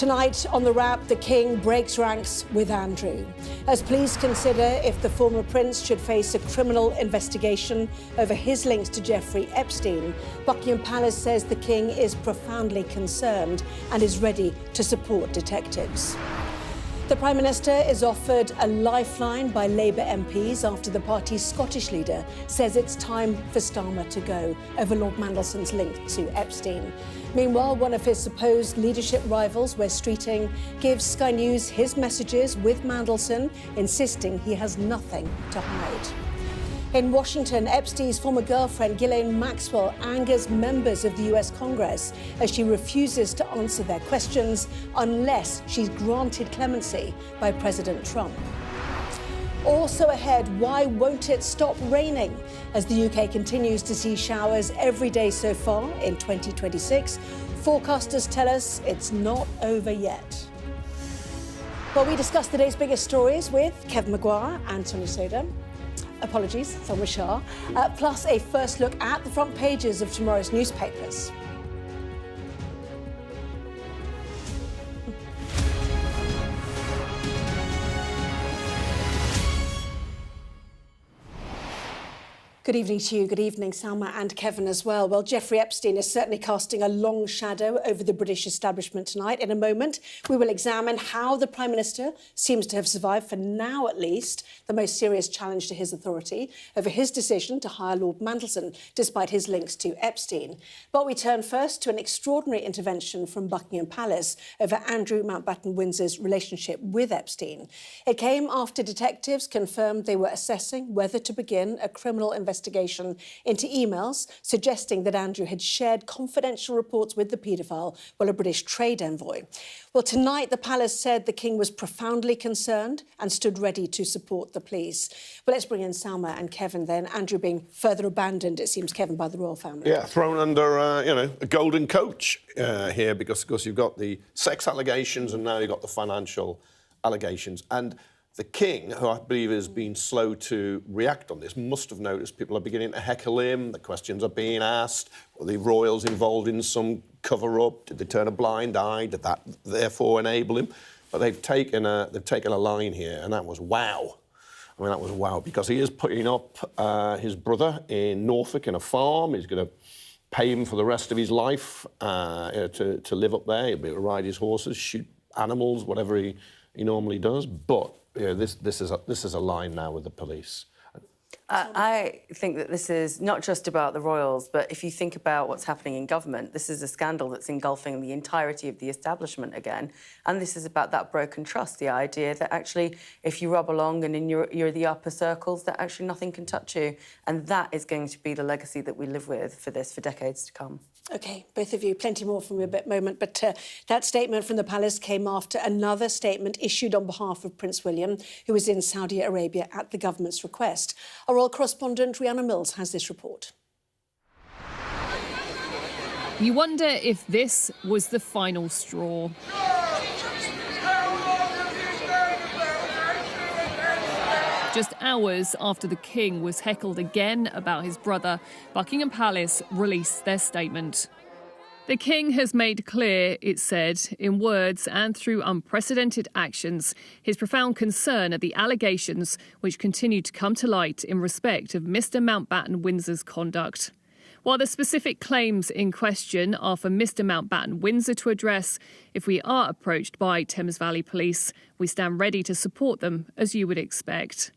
Tonight on The Wrap, the King breaks ranks with Andrew, as police consider if the former prince should face a criminal investigation over his links to Jeffrey Epstein. Buckingham Palace says the King is profoundly concerned and is ready to support detectives. The Prime Minister is offered a lifeline by Labour MPs after the party's Scottish leader says it's time for Starmer to go over Lord Mandelson's link to Epstein. Meanwhile, one of his supposed leadership rivals, Wes Streeting, gives Sky News his messages with Mandelson, insisting he has nothing to hide. In Washington, Epstein's former girlfriend, Ghislaine Maxwell, angers members of the US Congress as she refuses to answer their questions unless she's granted clemency by President Trump. Also ahead, why won't it stop raining? As the UK continues to see showers every day so far in 2026, forecasters tell us it's not over yet. Well, we discuss the day's biggest stories with Kevin Maguire and Sonia Sodha. Apologies, Selma Shah. Plus a first look at the front pages of tomorrow's newspapers. Good evening to you. Good evening, Salma and Kevin as well. Well, Jeffrey Epstein is certainly casting a long shadow over the British establishment tonight. In a moment, we will examine how the Prime Minister seems to have survived, for now at least, the most serious challenge to his authority over his decision to hire Lord Mandelson, despite his links to Epstein. But we turn first to an extraordinary intervention from Buckingham Palace over Andrew Mountbatten-Windsor's relationship with Epstein. It came after detectives confirmed they were assessing whether to begin a criminal investigation into emails suggesting that Andrew had shared confidential reports with the paedophile while a British trade envoy. Well, tonight the palace said the King was profoundly concerned and stood ready to support the police. Well, let's bring in Salma and Kevin then. Andrew being further abandoned, it seems, Kevin, by the royal family. Yeah, thrown under, a golden coach here because you've got the sex allegations and now you've got the financial allegations. And the King, who I believe has been slow to react on this, must have noticed people are beginning to heckle him, the questions are being asked, were the royals involved in some cover-up, did they turn a blind eye, did that therefore enable him? But they've taken a line here, and that was wow. I mean, that was wow, because he is putting up his brother in Norfolk in a farm. He's going to pay him for the rest of his life to live up there. He'll be able to ride his horses, shoot animals, whatever he normally does, but this is a line now with the police. I think that this is not just about the royals, but if you think about what's happening in government, this is a scandal that's engulfing the entirety of the establishment again. And this is about that broken trust, the idea that actually if you rub along and you're the upper circles, that actually nothing can touch you. And that is going to be the legacy that we live with for decades to come. OK, both of you, plenty more from you in a moment, but that statement from the palace came after another statement issued on behalf of Prince William, who was in Saudi Arabia at the government's request. Our royal correspondent Rhianna Mills has this report. You wonder if this was the final straw. Just hours after the King was heckled again about his brother, Buckingham Palace released their statement. The King has made clear, it said, in words and through unprecedented actions, his profound concern at the allegations which continue to come to light in respect of Mr Mountbatten-Windsor's conduct. While the specific claims in question are for Mr Mountbatten-Windsor to address, if we are approached by Thames Valley Police, we stand ready to support them, as you would expect.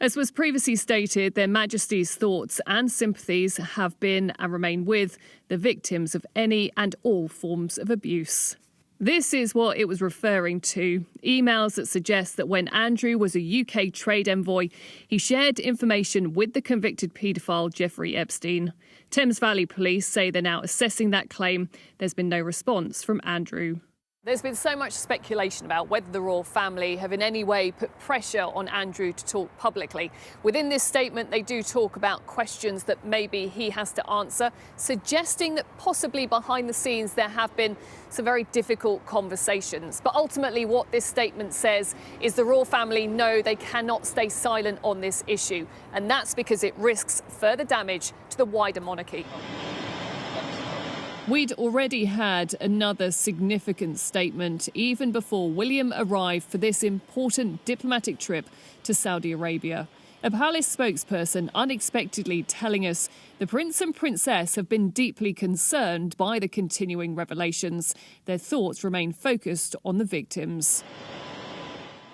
As was previously stated, Their Majesty's thoughts and sympathies have been and remain with the victims of any and all forms of abuse. This is what it was referring to. Emails that suggest that when Andrew was a UK trade envoy, he shared information with the convicted paedophile Jeffrey Epstein. Thames Valley Police say they're now assessing that claim. There's been no response from Andrew. There's been so much speculation about whether the royal family have in any way put pressure on Andrew to talk publicly. Within this statement, they do talk about questions that maybe he has to answer, suggesting that possibly behind the scenes there have been some very difficult conversations. But ultimately what this statement says is the royal family know they cannot stay silent on this issue, and that's because it risks further damage to the wider monarchy. We'd already had another significant statement even before William arrived for this important diplomatic trip to Saudi Arabia. A palace spokesperson unexpectedly telling us the Prince and Princess have been deeply concerned by the continuing revelations. Their thoughts remain focused on the victims.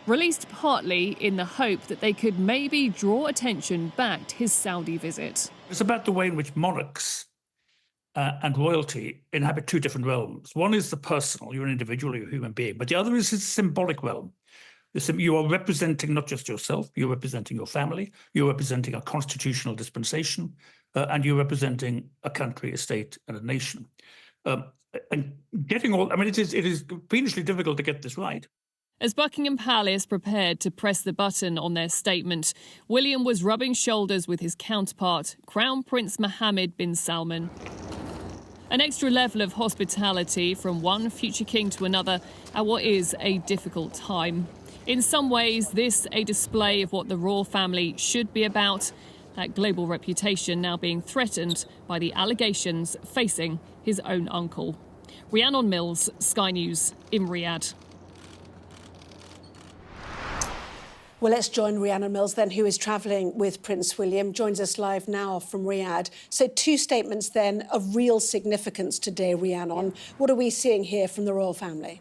Released partly in the hope that they could maybe draw attention back to his Saudi visit. It's about the way in which monarchs and royalty inhabit two different realms. One is the personal, you're an individual, you're a human being, but the other is the symbolic realm. You are representing not just yourself, you're representing your family, you're representing a constitutional dispensation, and you're representing a country, a state, and a nation. And getting all, I mean, it is fiendishly difficult to get this right. As Buckingham Palace prepared to press the button on their statement, William was rubbing shoulders with his counterpart, Crown Prince Mohammed bin Salman. An extra level of hospitality from one future king to another at what is a difficult time. In some ways, this a display of what the royal family should be about, that global reputation now being threatened by the allegations facing his own uncle. Rhiannon Mills, Sky News in Riyadh. Well, let's join Rhiannon Mills then, who is travelling with Prince William, joins us live now from Riyadh. So 2 statements then of real significance today, Rhiannon. What are we seeing here from the royal family?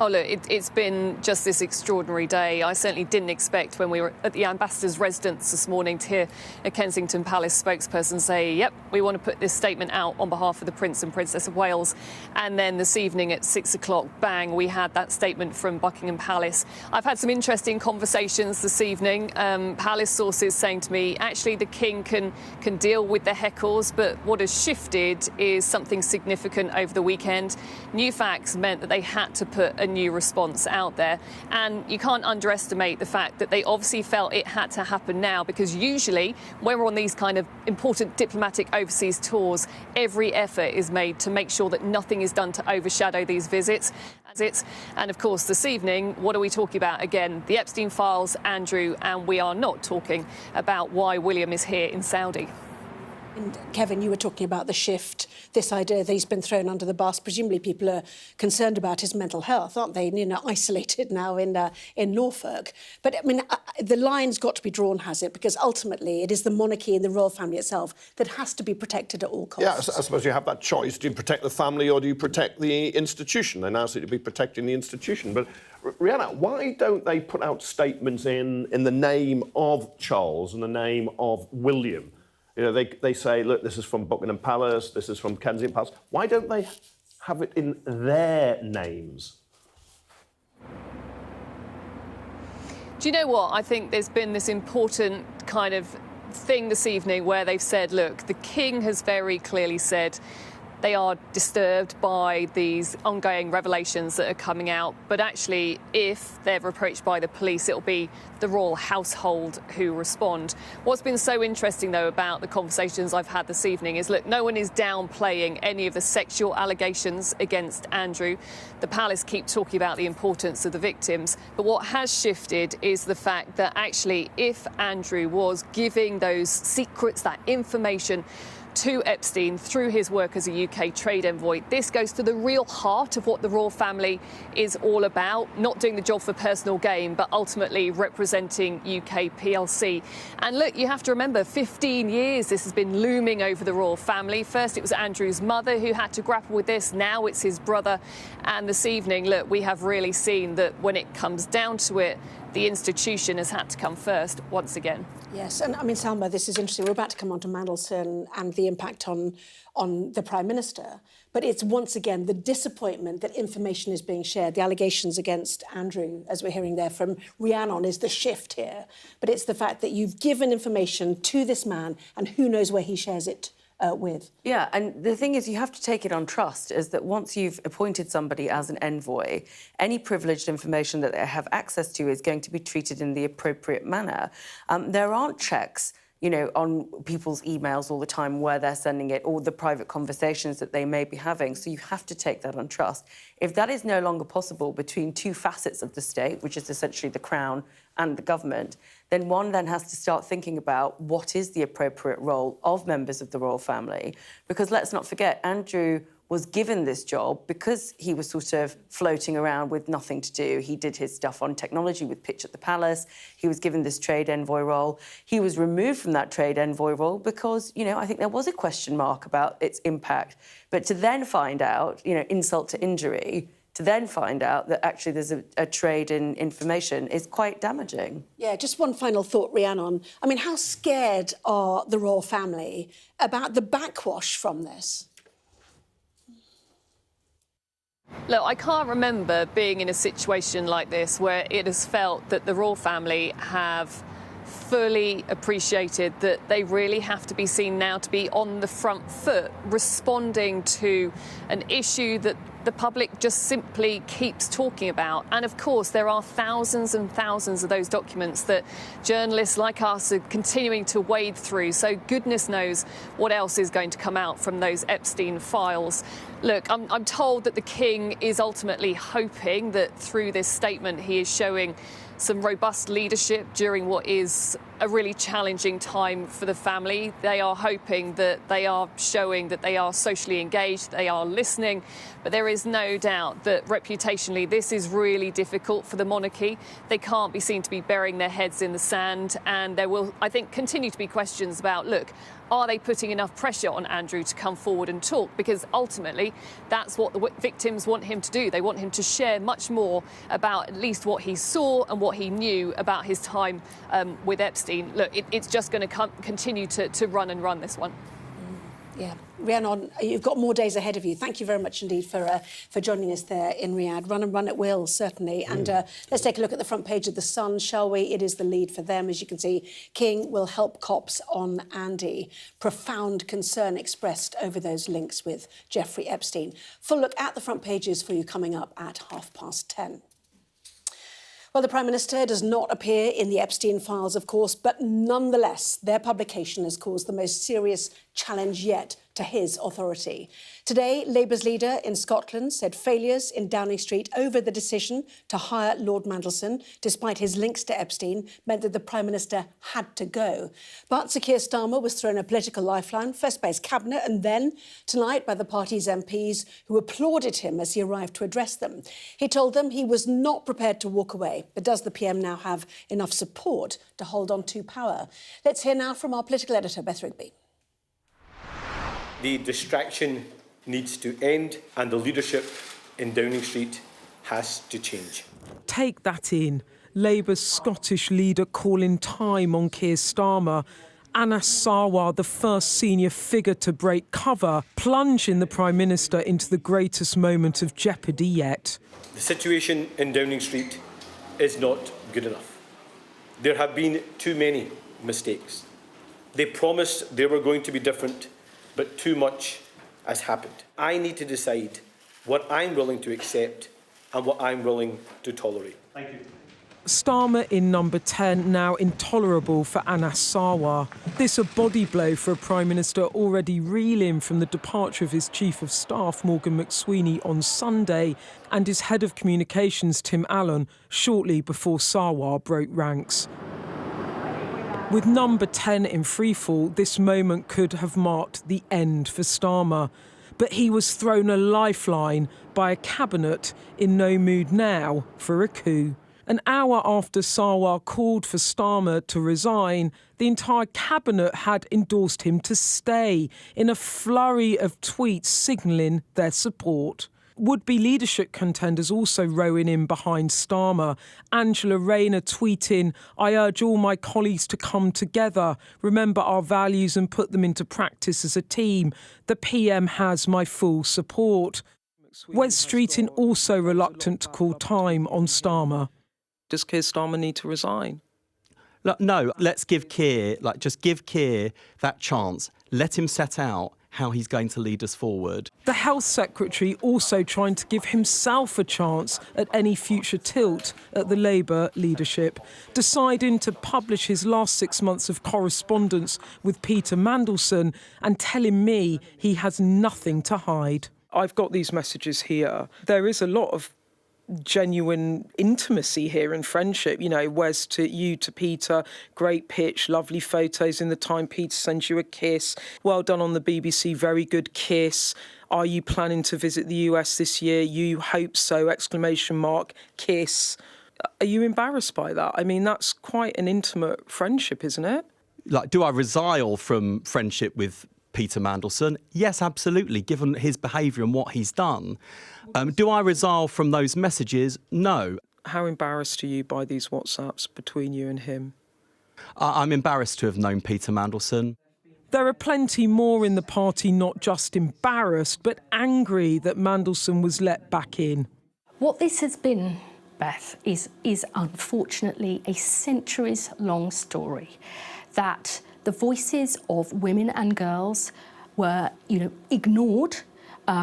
Oh, look, it's been just this extraordinary day. I certainly didn't expect when we were at the ambassador's residence this morning to hear a Kensington Palace spokesperson say, yep, we want to put this statement out on behalf of the Prince and Princess of Wales. And then this evening at 6 o'clock, bang, we had that statement from Buckingham Palace. I've had some interesting conversations this evening. Palace sources saying to me, actually, the King can deal with the heckles, but what has shifted is something significant over the weekend. New facts meant that they had to put a new response out there, and you can't underestimate the fact that they obviously felt it had to happen now, because usually when we're on these kind of important diplomatic overseas tours, every effort is made to make sure that nothing is done to overshadow these visits. And of course this evening, what are we talking about again? The Epstein files, Andrew, and we are not talking about why William is here in Saudi. And Kevin, you were talking about the shift, this idea that he's been thrown under the bus. Presumably people are concerned about his mental health, aren't they? You know, isolated now in Norfolk. But, I mean, the line's got to be drawn, has it? Because ultimately it is the monarchy and the royal family itself that has to be protected at all costs. Yeah, I suppose you have that choice. Do you protect the family or do you protect the institution? They now seem to be protecting the institution. But, Rhiannon, why don't they put out statements in the name of Charles and the name of William? You know, they say, look, this is from Buckingham Palace, this is from Kensington Palace. Why don't they have it in their names? Do you know what? I think there's been this important kind of thing this evening where they've said, look, the King has very clearly said they are disturbed by these ongoing revelations that are coming out. But actually, if they're approached by the police, it'll be the royal household who respond. What's been so interesting, though, about the conversations I've had this evening is, look, no one is downplaying any of the sexual allegations against Andrew. The palace keep talking about the importance of the victims. But what has shifted is the fact that actually, if Andrew was giving those secrets, that information, to Epstein through his work as a UK trade envoy, this goes to the real heart of what the royal family is all about, not doing the job for personal gain, but ultimately representing UK PLC. And look, you have to remember, 15 years this has been looming over the royal family. First, it was Andrew's mother who had to grapple with this. Now it's his brother. And this evening, look, we have really seen that when it comes down to it, the institution has had to come first once again. Yes, and I mean, Salma, this is interesting. We're about to come on to Mandelson and the impact on the Prime Minister. But it's once again the disappointment that information is being shared. The allegations against Andrew, as we're hearing there from Rhiannon, is the shift here. But it's the fact that you've given information to this man and who knows where he shares it with. Yeah, and the thing is, you have to take it on trust, is that once you've appointed somebody as an envoy, any privileged information that they have access to is going to be treated in the appropriate manner. There aren't checks you know, on people's emails all the time, where they're sending it, or the private conversations that they may be having. So you have to take that on trust. If that is no longer possible between two facets of the state, which is essentially the Crown and the government, then one then has to start thinking about what is the appropriate role of members of the royal family. Because let's not forget, Andrew was given this job because he was sort of floating around with nothing to do. He did his stuff on technology with Pitch at the Palace. He was given this trade envoy role. He was removed from that trade envoy role because, you know, I think there was a question mark about its impact. But to then find out, you know, insult to injury, to then find out that actually there's a trade in information is quite damaging. Yeah, just one final thought, Rhiannon. I mean, how scared are the royal family about the backwash from this? Look, I can't remember being in a situation like this where it has felt that the royal family have fully appreciated that they really have to be seen now to be on the front foot, responding to an issue that the public just simply keeps talking about. And of course, there are thousands and thousands of those documents that journalists like us are continuing to wade through. So goodness knows what else is going to come out from those Epstein files. Look, I'm told that the King is ultimately hoping that through this statement he is showing some robust leadership during what is a really challenging time for the family. They are hoping that they are showing that they are socially engaged, they are listening, but there is no doubt that reputationally this is really difficult for the monarchy. They can't be seen to be burying their heads in the sand, and there will, I think, continue to be questions about, look, are they putting enough pressure on Andrew to come forward and talk? Because ultimately, that's what the victims want him to do. They want him to share much more about at least what he saw and what he knew about his time with Epstein. Look, it's just going to continue to run this one. Yeah. Rhiannon, you've got more days ahead of you. Thank you very much indeed for joining us there in Riyadh. Run and run it will, certainly. And let's take a look at the front page of The Sun, shall we? It is the lead for them. As you can see, King will help cops on Andy. Profound concern expressed over those links with Jeffrey Epstein. Full look at the front pages for you coming up at 10:30. Well, the Prime Minister does not appear in the Epstein files, of course, but nonetheless, their publication has caused the most serious challenge yet to his authority. Today, Labour's leader in Scotland said failures in Downing Street over the decision to hire Lord Mandelson, despite his links to Epstein, meant that the Prime Minister had to go. But Sir Keir Starmer was thrown a political lifeline, first by his cabinet and then tonight by the party's MPs, who applauded him as he arrived to address them. He told them he was not prepared to walk away, but does the PM now have enough support to hold on to power? Let's hear now from our political editor, Beth Rigby. The distraction needs to end and the leadership in Downing Street has to change. Take that in. Labour's Scottish leader calling time on Keir Starmer. Anas Sarwar, the first senior figure to break cover, plunging the Prime Minister into the greatest moment of jeopardy yet. The situation in Downing Street is not good enough. There have been too many mistakes. They promised they were going to be different, but too much has happened. I need to decide what I'm willing to accept and what I'm willing to tolerate. Thank you. Starmer in number 10, now intolerable for Anas Sarwar. This a body blow for a Prime Minister already reeling from the departure of his Chief of Staff, Morgan McSweeney, on Sunday, and his Head of Communications, Tim Allen, shortly before Sarwar broke ranks. With number 10 in Freefall, this moment could have marked the end for Starmer. But he was thrown a lifeline by a cabinet in no mood now for a coup. An hour after Sarwar called for Starmer to resign, the entire cabinet had endorsed him to stay in a flurry of tweets signalling their support. Would-be leadership contenders also rowing in behind Starmer. Angela Rayner tweeting, "I urge all my colleagues to come together, remember our values and put them into practice as a team. The PM has my full support." Wes Streeting also reluctant to call time on Starmer. Does Keir Starmer need to resign? No, let's give Keir, just give Keir that chance. Let him set out how he's going to lead us forward. The Health Secretary also trying to give himself a chance at any future tilt at the Labour leadership, deciding to publish his last 6 months of correspondence with Peter Mandelson and telling me he has nothing to hide. I've got these messages here. There is a lot of genuine intimacy here and friendship. You know, Wes to you, to Peter, great pitch, lovely photos in the time. Peter sends you a kiss. Well done on the BBC, very good kiss. Are you planning to visit the US this year? You hope so, exclamation mark, kiss. Are you embarrassed by that? I mean, that's quite an intimate friendship, isn't it? Like, do I resile from friendship with Peter Mandelson? Yes, absolutely, given his behaviour and what he's done. Do I resile from those messages? No. How embarrassed are you by these WhatsApps between you and him? I'm embarrassed to have known Peter Mandelson. There are plenty more in the party not just embarrassed, but angry that Mandelson was let back in. What this has been, Beth, is unfortunately a centuries-long story that the voices of women and girls were, ignored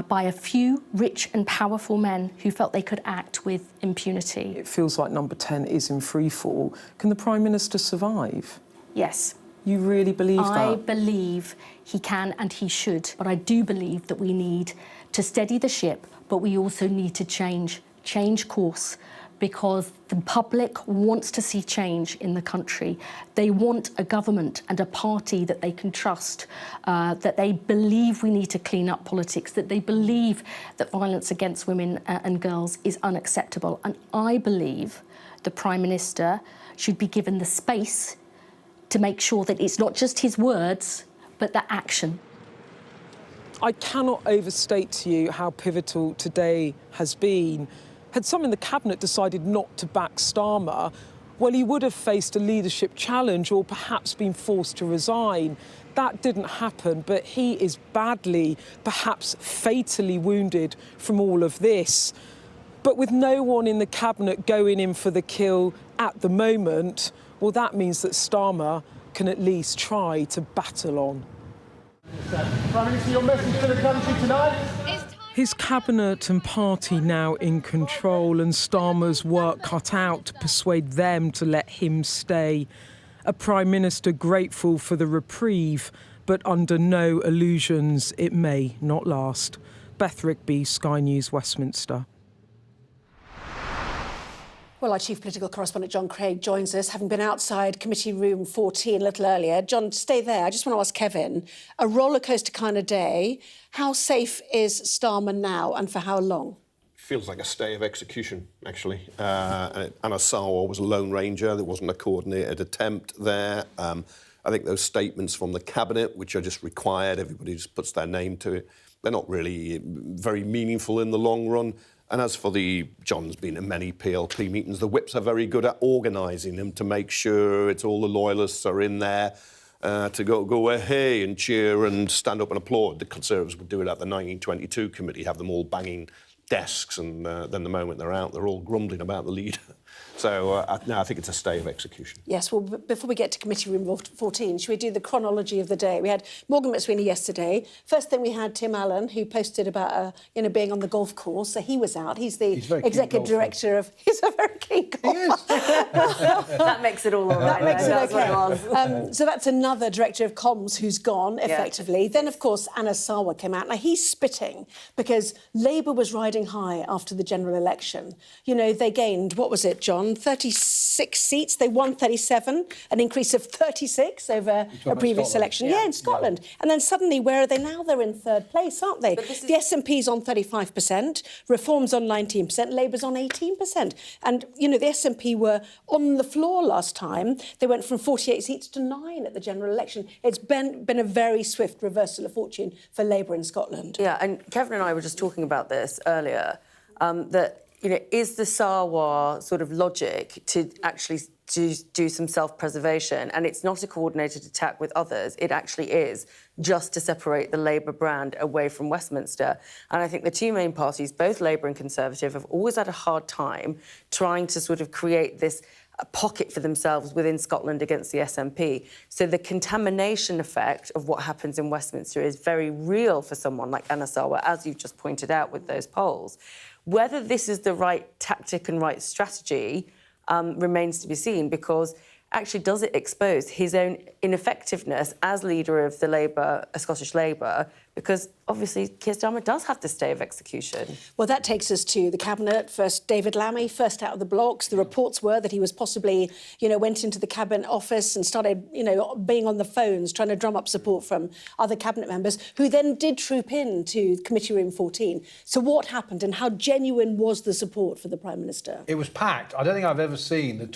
by a few rich and powerful men who felt they could act with impunity. It feels like number 10 is in freefall. Can the Prime Minister survive? Yes. You really believe that? I believe he can and he should. But I do believe that we need to steady the ship, but we also need to change course, because the public wants to see change in the country. They want a government and a party that they can trust, that they believe we need to clean up politics, that they believe that violence against women and girls is unacceptable. And I believe the Prime Minister should be given the space to make sure that it's not just his words, but the action. I cannot overstate to you how pivotal today has been. Had some in the Cabinet decided not to back Starmer, well, he would have faced a leadership challenge or perhaps been forced to resign. That didn't happen, but he is badly, perhaps fatally wounded from all of this. But with no one in the Cabinet going in for the kill at the moment, well, that means that Starmer can at least try to battle on. Prime Minister, your message to the country tonight? His cabinet and party now in control, and Starmer's work cut out to persuade them to let him stay. A Prime Minister grateful for the reprieve, but under no illusions it may not last. Beth Rigby, Sky News, Westminster. Well, our chief political correspondent, John Craig, joins us, having been outside Committee Room 14 a little earlier. John, stay there. I just want to ask Kevin, a rollercoaster kind of day. How safe is Starmer now, and for how long? Feels like a stay of execution, actually. Anna Sarwar was a lone ranger. There wasn't a coordinated attempt there. I think those statements from the Cabinet, which are just required, everybody just puts their name to it, they're not really very meaningful in the long run. And as for John's been in many PLP meetings, the whips are very good at organising them to make sure it's all the loyalists are in there to go hey and cheer and stand up and applaud. The Conservatives would do it at the 1922 committee, have them all banging desks, and then the moment they're out, they're all grumbling about the leader. So, no, I think it's a stay of execution. Yes, well, before we get to Committee Room 14, should we do the chronology of the day? We had Morgan McSweeney yesterday. First thing we had Tim Allen, who posted about, being on the golf course. So he was out. He's the executive director of... He's a very keen golfer. That makes it all right. That makes it okay. So that's another director of comms who's gone, effectively. Yeah. Then, of course, Anna Sarwar came out. Now, he's spitting because Labour was riding high after the general election. They gained, what was it, John? 36 seats. They won 37, an increase of 36 over a previous election. Yeah, in Scotland. Yeah. And then suddenly, where are they now? They're in third place, aren't they? The SNP's on 35%, Reform's on 19%, Labour's on 18%. And, the SNP were on the floor last time. They went from 48 seats to 9 at the general election. It's been a very swift reversal of fortune for Labour in Scotland. Yeah, and Kevin and I were just talking about this earlier, that is the Sarwar sort of logic to actually do some self-preservation? And it's not a coordinated attack with others. It actually is just to separate the Labour brand away from Westminster. And I think the two main parties, both Labour and Conservative, have always had a hard time trying to sort of create this a pocket for themselves within Scotland against the SNP. So the contamination effect of what happens in Westminster is very real for someone like Anna Sarwar, as you've just pointed out with those polls. Whether this is the right tactic and right strategy remains to be seen, because actually does it expose his own ineffectiveness as leader of the Scottish Labour, because obviously Keir Starmer does have the stay of execution. Well, that takes us to the Cabinet. First, David Lammy, first out of the blocks. The reports were that he was possibly, went into the Cabinet office and started, being on the phones, trying to drum up support from other Cabinet members, who then did troop in to Committee Room 14. So what happened, and how genuine was the support for the Prime Minister? It was packed. I don't think I've ever seen the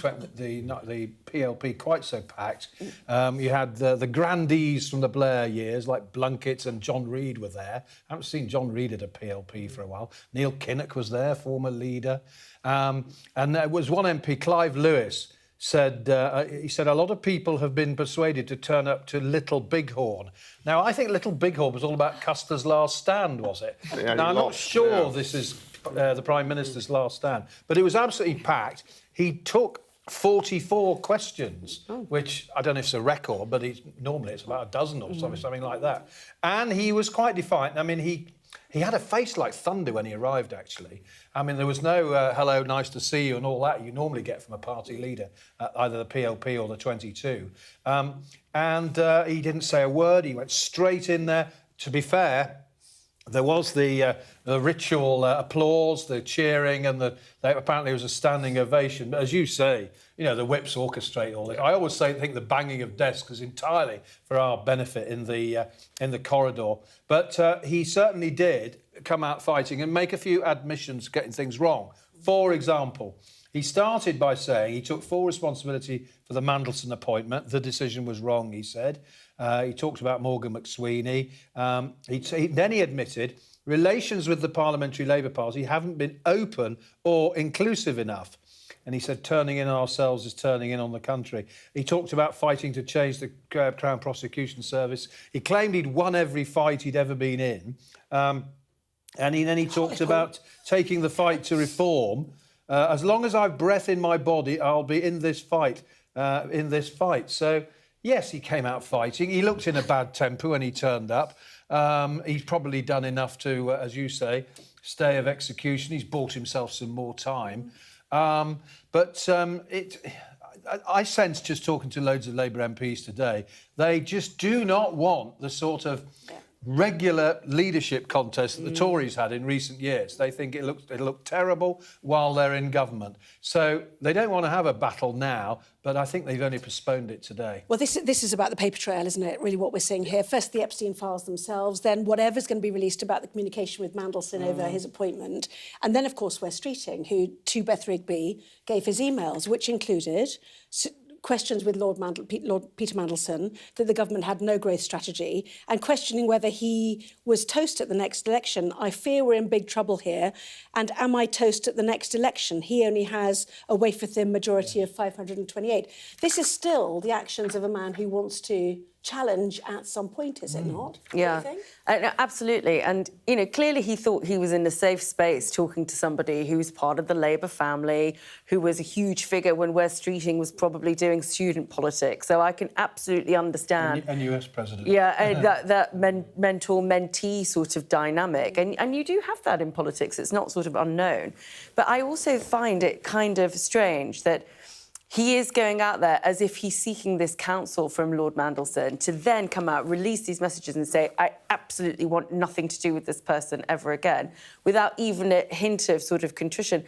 PLP quite so packed. You had the grandees from the Blair years, like Blunkett and John Reid were there. I haven't seen John Reid at a PLP for a while. Neil Kinnock was there, former leader. And there was one MP, Clive Lewis, he said a lot of people have been persuaded to turn up to Little Bighorn. Now, I think Little Bighorn was all about Custer's last stand, was it? Yeah, now, I'm not sure this is the Prime Minister's last stand, but it was absolutely packed. He took 44 questions, which I don't know if it's a record, but normally it's about a dozen or something like that. And he was quite defiant. I mean, he had a face like thunder when he arrived, actually. I mean, there was no hello, nice to see you and all that you normally get from a party leader, either the PLP or the 22. He didn't say a word. He went straight in there. To be fair, there was the ritual applause, the cheering, and apparently it was a standing ovation. But as you say, the whips orchestrate all this. I always think the banging of desks is entirely for our benefit in the corridor. But he certainly did come out fighting and make a few admissions getting things wrong. For example, he started by saying he took full responsibility for the Mandelson appointment. The decision was wrong, he said. He talked about Morgan McSweeney. Then he admitted relations with the Parliamentary Labour Party haven't been open or inclusive enough. And he said turning in on ourselves is turning in on the country. He talked about fighting to change the Crown Prosecution Service. He claimed he'd won every fight he'd ever been in. And then he talked about taking the fight to reform. As long as I've breath in my body, I'll be in this fight. So, yes, he came out fighting. He looked in a bad temper when he turned up. He's probably done enough to, as you say, stay of execution. He's bought himself some more time. I sense, just talking to loads of Labour MPs today, they just do not want the sort of regular leadership contest that the Tories had in recent years. They think it'll look terrible while they're in government. So they don't want to have a battle now, but I think they've only postponed it today. Well, this is about the paper trail, isn't it, really, what we're seeing here? First, the Epstein files themselves, then whatever's going to be released about the communication with Mandelson over his appointment, and then, of course, Wes Streeting, who, to Beth Rigby, gave his emails, which included questions with Lord Peter Mandelson that the government had no growth strategy, and questioning whether he was toast at the next election. I fear we're in big trouble here, and am I toast at the next election? He only has a wafer-thin majority of 528. This is still the actions of a man who wants to challenge at some point, is it not? Yeah, absolutely. And, clearly he thought he was in a safe space talking to somebody who's part of the Labour family, who was a huge figure when Wes Streeting was probably doing student politics. So I can absolutely understand... And US President. Yeah, that mentor-mentee sort of dynamic. And you do have that in politics. It's not sort of unknown. But I also find it kind of strange that he is going out there as if he's seeking this counsel from Lord Mandelson to then come out, release these messages and say, I absolutely want nothing to do with this person ever again, without even a hint of sort of contrition.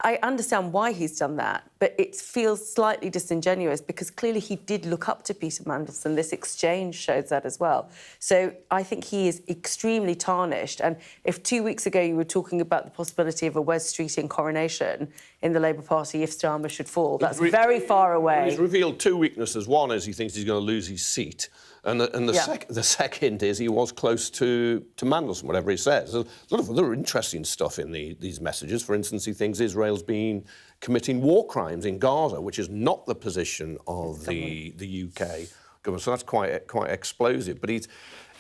I understand why he's done that, but it feels slightly disingenuous because clearly he did look up to Peter Mandelson. This exchange shows that as well. So I think he is extremely tarnished. And if 2 weeks ago you were talking about the possibility of a Wes Streeting coronation in the Labour Party if Starmer should fall, that's very far away. He's revealed two weaknesses. One is he thinks he's going to lose his seat. And the second is he was close to Mandelson, whatever he says. There's a lot of other interesting stuff in these messages. For instance, he thinks Israel's been committing war crimes in Gaza, which is not the position of the UK government. So that's quite explosive. But he's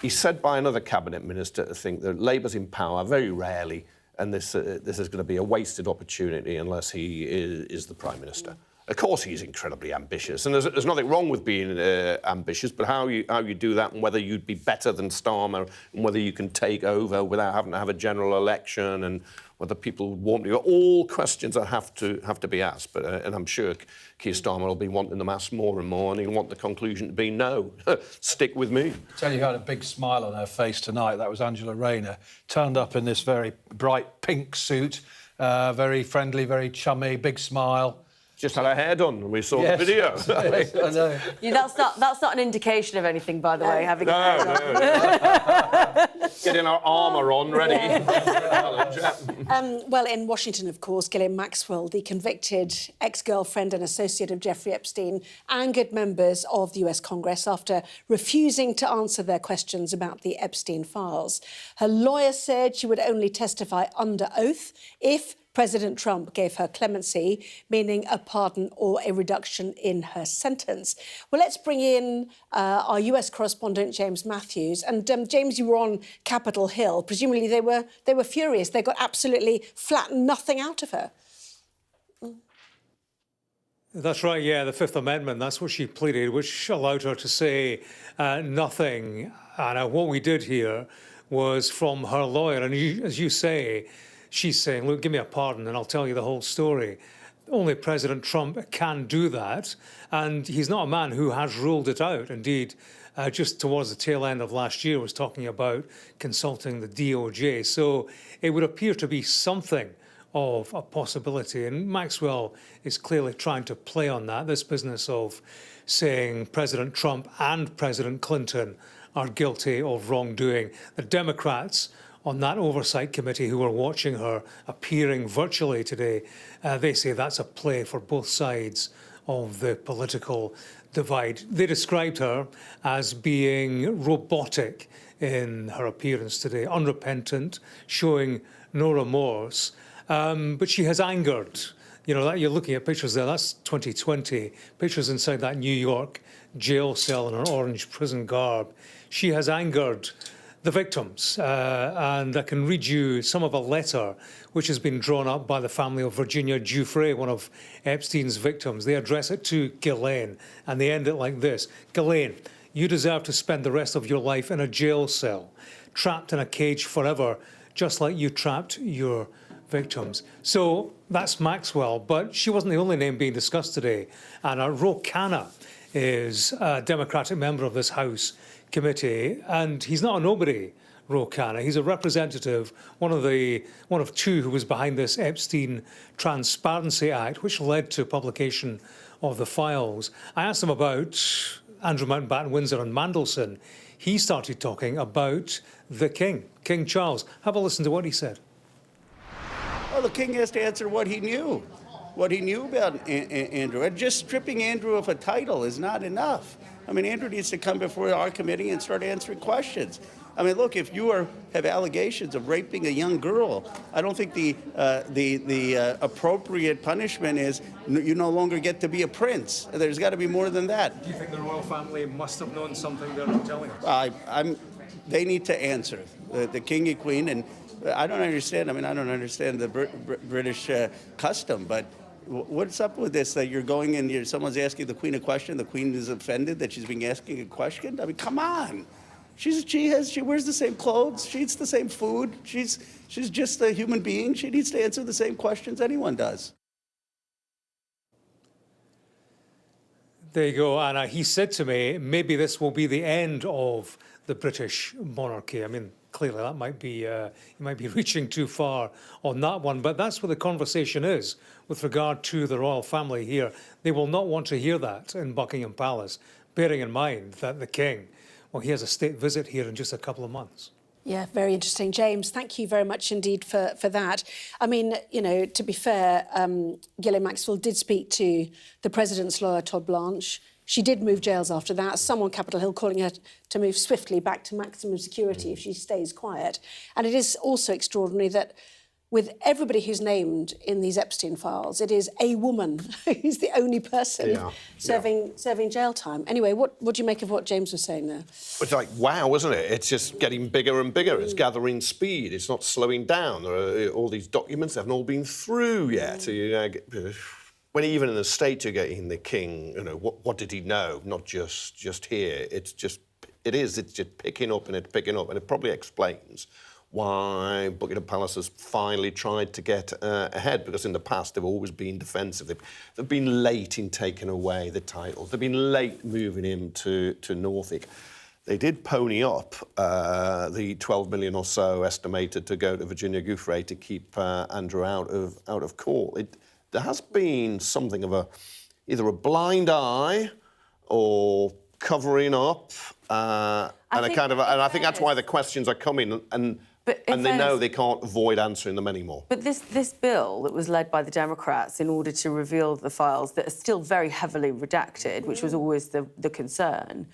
said by another cabinet minister to think that Labour's in power very rarely and this is going to be a wasted opportunity unless he is the Prime Minister. Of course, he's incredibly ambitious, and there's nothing wrong with being ambitious, but how you do that, and whether you'd be better than Starmer, and whether you can take over without having to have a general election, and whether people would want you, all questions that have to be asked. But and I'm sure Keir Starmer will be wanting them asked more and more, and he'll want the conclusion to be no, stick with me. I tell you who had a big smile on her face tonight. That was Angela Rayner, turned up in this very bright pink suit, very friendly, very chummy, big smile. Just had her hair done and we saw the video. Yes, I know. Yeah, that's not an indication of anything, by the way, having Getting our armour on, ready. Well, in Washington, of course, Ghislaine Maxwell, the convicted ex-girlfriend and associate of Jeffrey Epstein, angered members of the US Congress after refusing to answer their questions about the Epstein files. Her lawyer said she would only testify under oath if President Trump gave her clemency, meaning a pardon or a reduction in her sentence. Well, let's bring in our US correspondent, James Matthews. And James, you were on Capitol Hill. Presumably they were furious. They got absolutely flattened nothing out of her. That's right, yeah, the Fifth Amendment, that's what she pleaded, which allowed her to say nothing. And what we did here was from her lawyer, and as you say, she's saying, look, give me a pardon and I'll tell you the whole story. Only President Trump can do that, and he's not a man who has ruled it out. Indeed, just towards the tail end of last year was talking about consulting the DOJ. So it would appear to be something of a possibility, and Maxwell is clearly trying to play on that, this business of saying President Trump and President Clinton are guilty of wrongdoing. The Democrats on that oversight committee who were watching her appearing virtually today, they say that's a play for both sides of the political divide. They described her as being robotic in her appearance today, unrepentant, showing no remorse. But she has angered. You know, you're looking at pictures there, that's 2020, pictures inside that New York jail cell in her orange prison garb. She has angered the victims, and I can read you some of a letter which has been drawn up by the family of Virginia Giuffre, one of Epstein's victims. They address it to Ghislaine, and they end it like this. Ghislaine, you deserve to spend the rest of your life in a jail cell, trapped in a cage forever, just like you trapped your victims. So that's Maxwell, but she wasn't the only name being discussed today. And Ro Khanna is a Democratic member of this House committee, and he's not a nobody, Ro Khanna. He's a representative, one of two who was behind this Epstein Transparency Act, which led to publication of the files. I asked him about Andrew Mountbatten Windsor and Mandelson. He started talking about the King, King Charles. Have a listen to what he said. Well, the King has to answer what he knew about Andrew. And just stripping Andrew of a title is not enough. I mean, Andrew needs to come before our committee and start answering questions. I mean, look, if you have allegations of raping a young girl, I don't think the appropriate punishment is you no longer get to be a prince. There's got to be more than that. Do you think the royal family must have known something they're not telling us? They need to answer, the King and Queen, and I don't understand. I mean, I don't understand the British custom, but what's up with this, that you're going and someone's asking the Queen a question, the Queen is offended that she's being asking a question? I mean, come on. She wears the same clothes, she eats the same food, she's just a human being. She needs to answer the same questions anyone does. There you go, and he said to me, maybe this will be the end of the British monarchy. I mean, clearly that might be, you might be reaching too far on that one, but that's where the conversation is with regard to the royal family here. They will not want to hear that in Buckingham Palace, bearing in mind that the King, well, he has a state visit here in just a couple of months. Yeah, very interesting. James, thank you very much indeed for that. I mean, you know, to be fair, Ghislaine Maxwell did speak to the President's lawyer, Todd Blanche. She did move jails after that. Some on Capitol Hill calling her to move swiftly back to maximum security if she stays quiet. And it is also extraordinary that with everybody who's named in these Epstein files, it is a woman who's the only person serving jail time. Anyway, what do you make of what James was saying there? It's like, wow, isn't it? It's just getting bigger and bigger. It's gathering speed. It's not slowing down. There are all these documents, they haven't all been through yet. When even in the States you're getting the king, what did he know? Not just here. It's just picking up, and it probably explains why Buckingham Palace has finally tried to get ahead, because in the past they've always been defensive. They've been late in taking away the titles. They've been late moving him to Norfolk. They did pony up the 12 million or so estimated to go to Virginia Guthrie to keep Andrew out of court. There has been something of either a blind eye or covering up, and I think that's why the questions are coming, and they know they can't avoid answering them anymore. But this bill that was led by the Democrats in order to reveal the files that are still very heavily redacted, which was always the concern,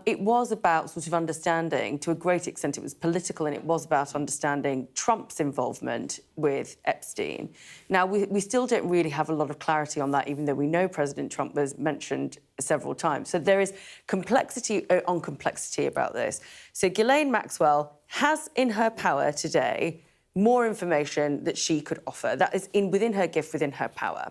it was about sort of understanding, to a great extent it was political, and it was about understanding Trump's involvement with Epstein. Now, we still don't really have a lot of clarity on that, even though we know President Trump was mentioned several times. So there is complexity on complexity about this. So Ghislaine Maxwell has in her power today more information that she could offer. That is within her gift, within her power.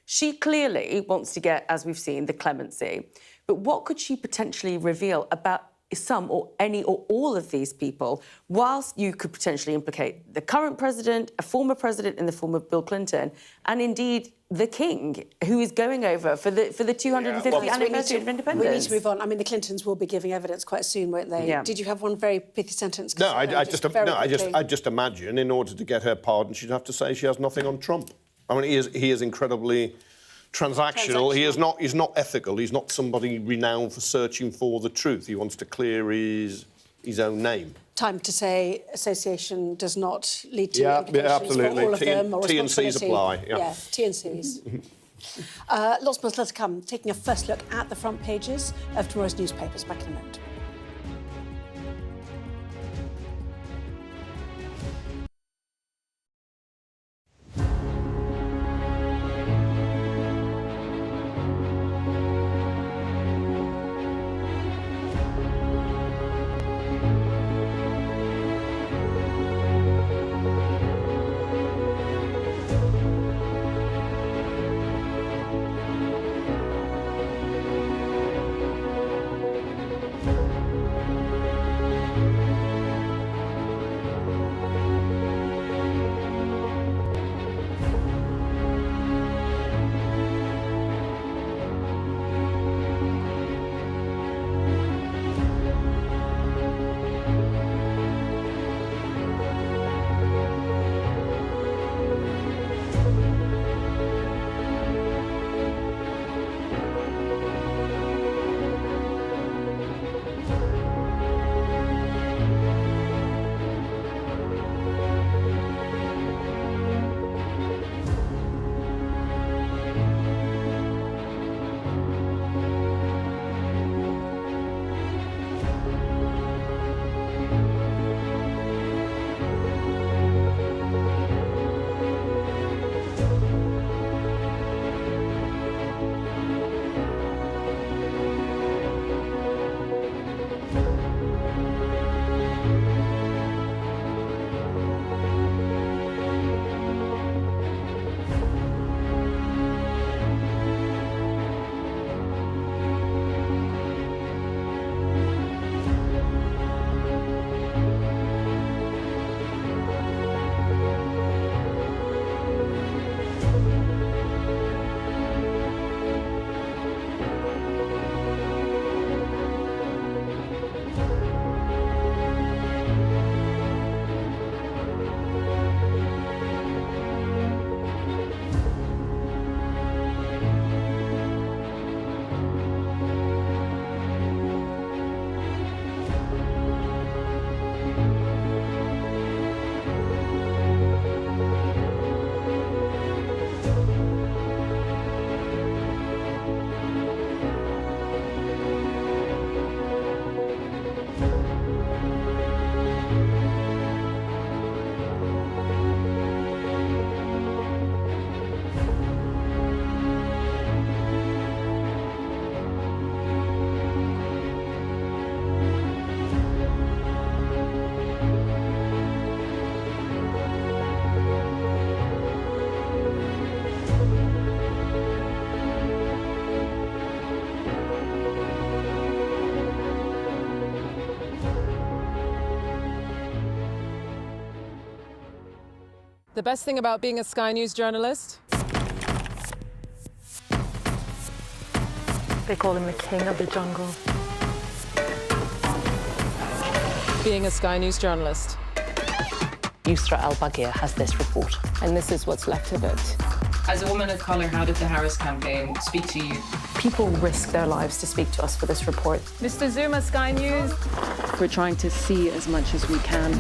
She clearly wants to get, as we've seen, the clemency. But what could she potentially reveal about some or any or all of these people, whilst you could potentially implicate the current president, a former president in the form of Bill Clinton, and indeed the king, who is going over for the 250th anniversary of independence? We need to move on. I mean, the Clintons will be giving evidence quite soon, won't they? Yeah. Did you have one very pithy sentence? No, I just imagine in order to get her pardon, she'd have to say she has nothing on Trump. I mean, he is incredibly transactional. He's not ethical. He's not somebody renowned for searching for the truth. He wants to clear his own name. Time to say association does not lead to implications absolutely. for all of them, or T and C's apply. Yeah, T and C's. Lots more still to come. Taking a first look at the front pages of tomorrow's newspapers. Back in a moment. The best thing about being a Sky News journalist? They call him the king of the jungle. Being a Sky News journalist. Yusra al-Baghir has this report. And this is what's left of it. As a woman of colour, how did the Harris campaign speak to you? People risk their lives to speak to us for this report. Mr. Zuma, Sky News. We're trying to see as much as we can.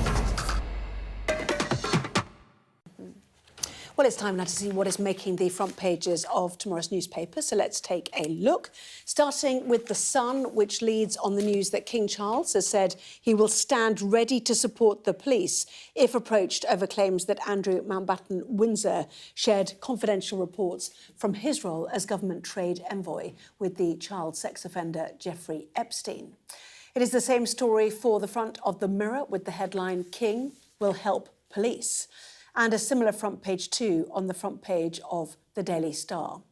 Well, it's time now to see what is making the front pages of tomorrow's newspaper. So let's take a look, starting with The Sun, which leads on the news that King Charles has said he will stand ready to support the police if approached over claims that Andrew Mountbatten Windsor shared confidential reports from his role as government trade envoy with the child sex offender Jeffrey Epstein. It is the same story for the front of the Mirror with the headline, King will help police. And a similar front page too on the front page of the Daily Star.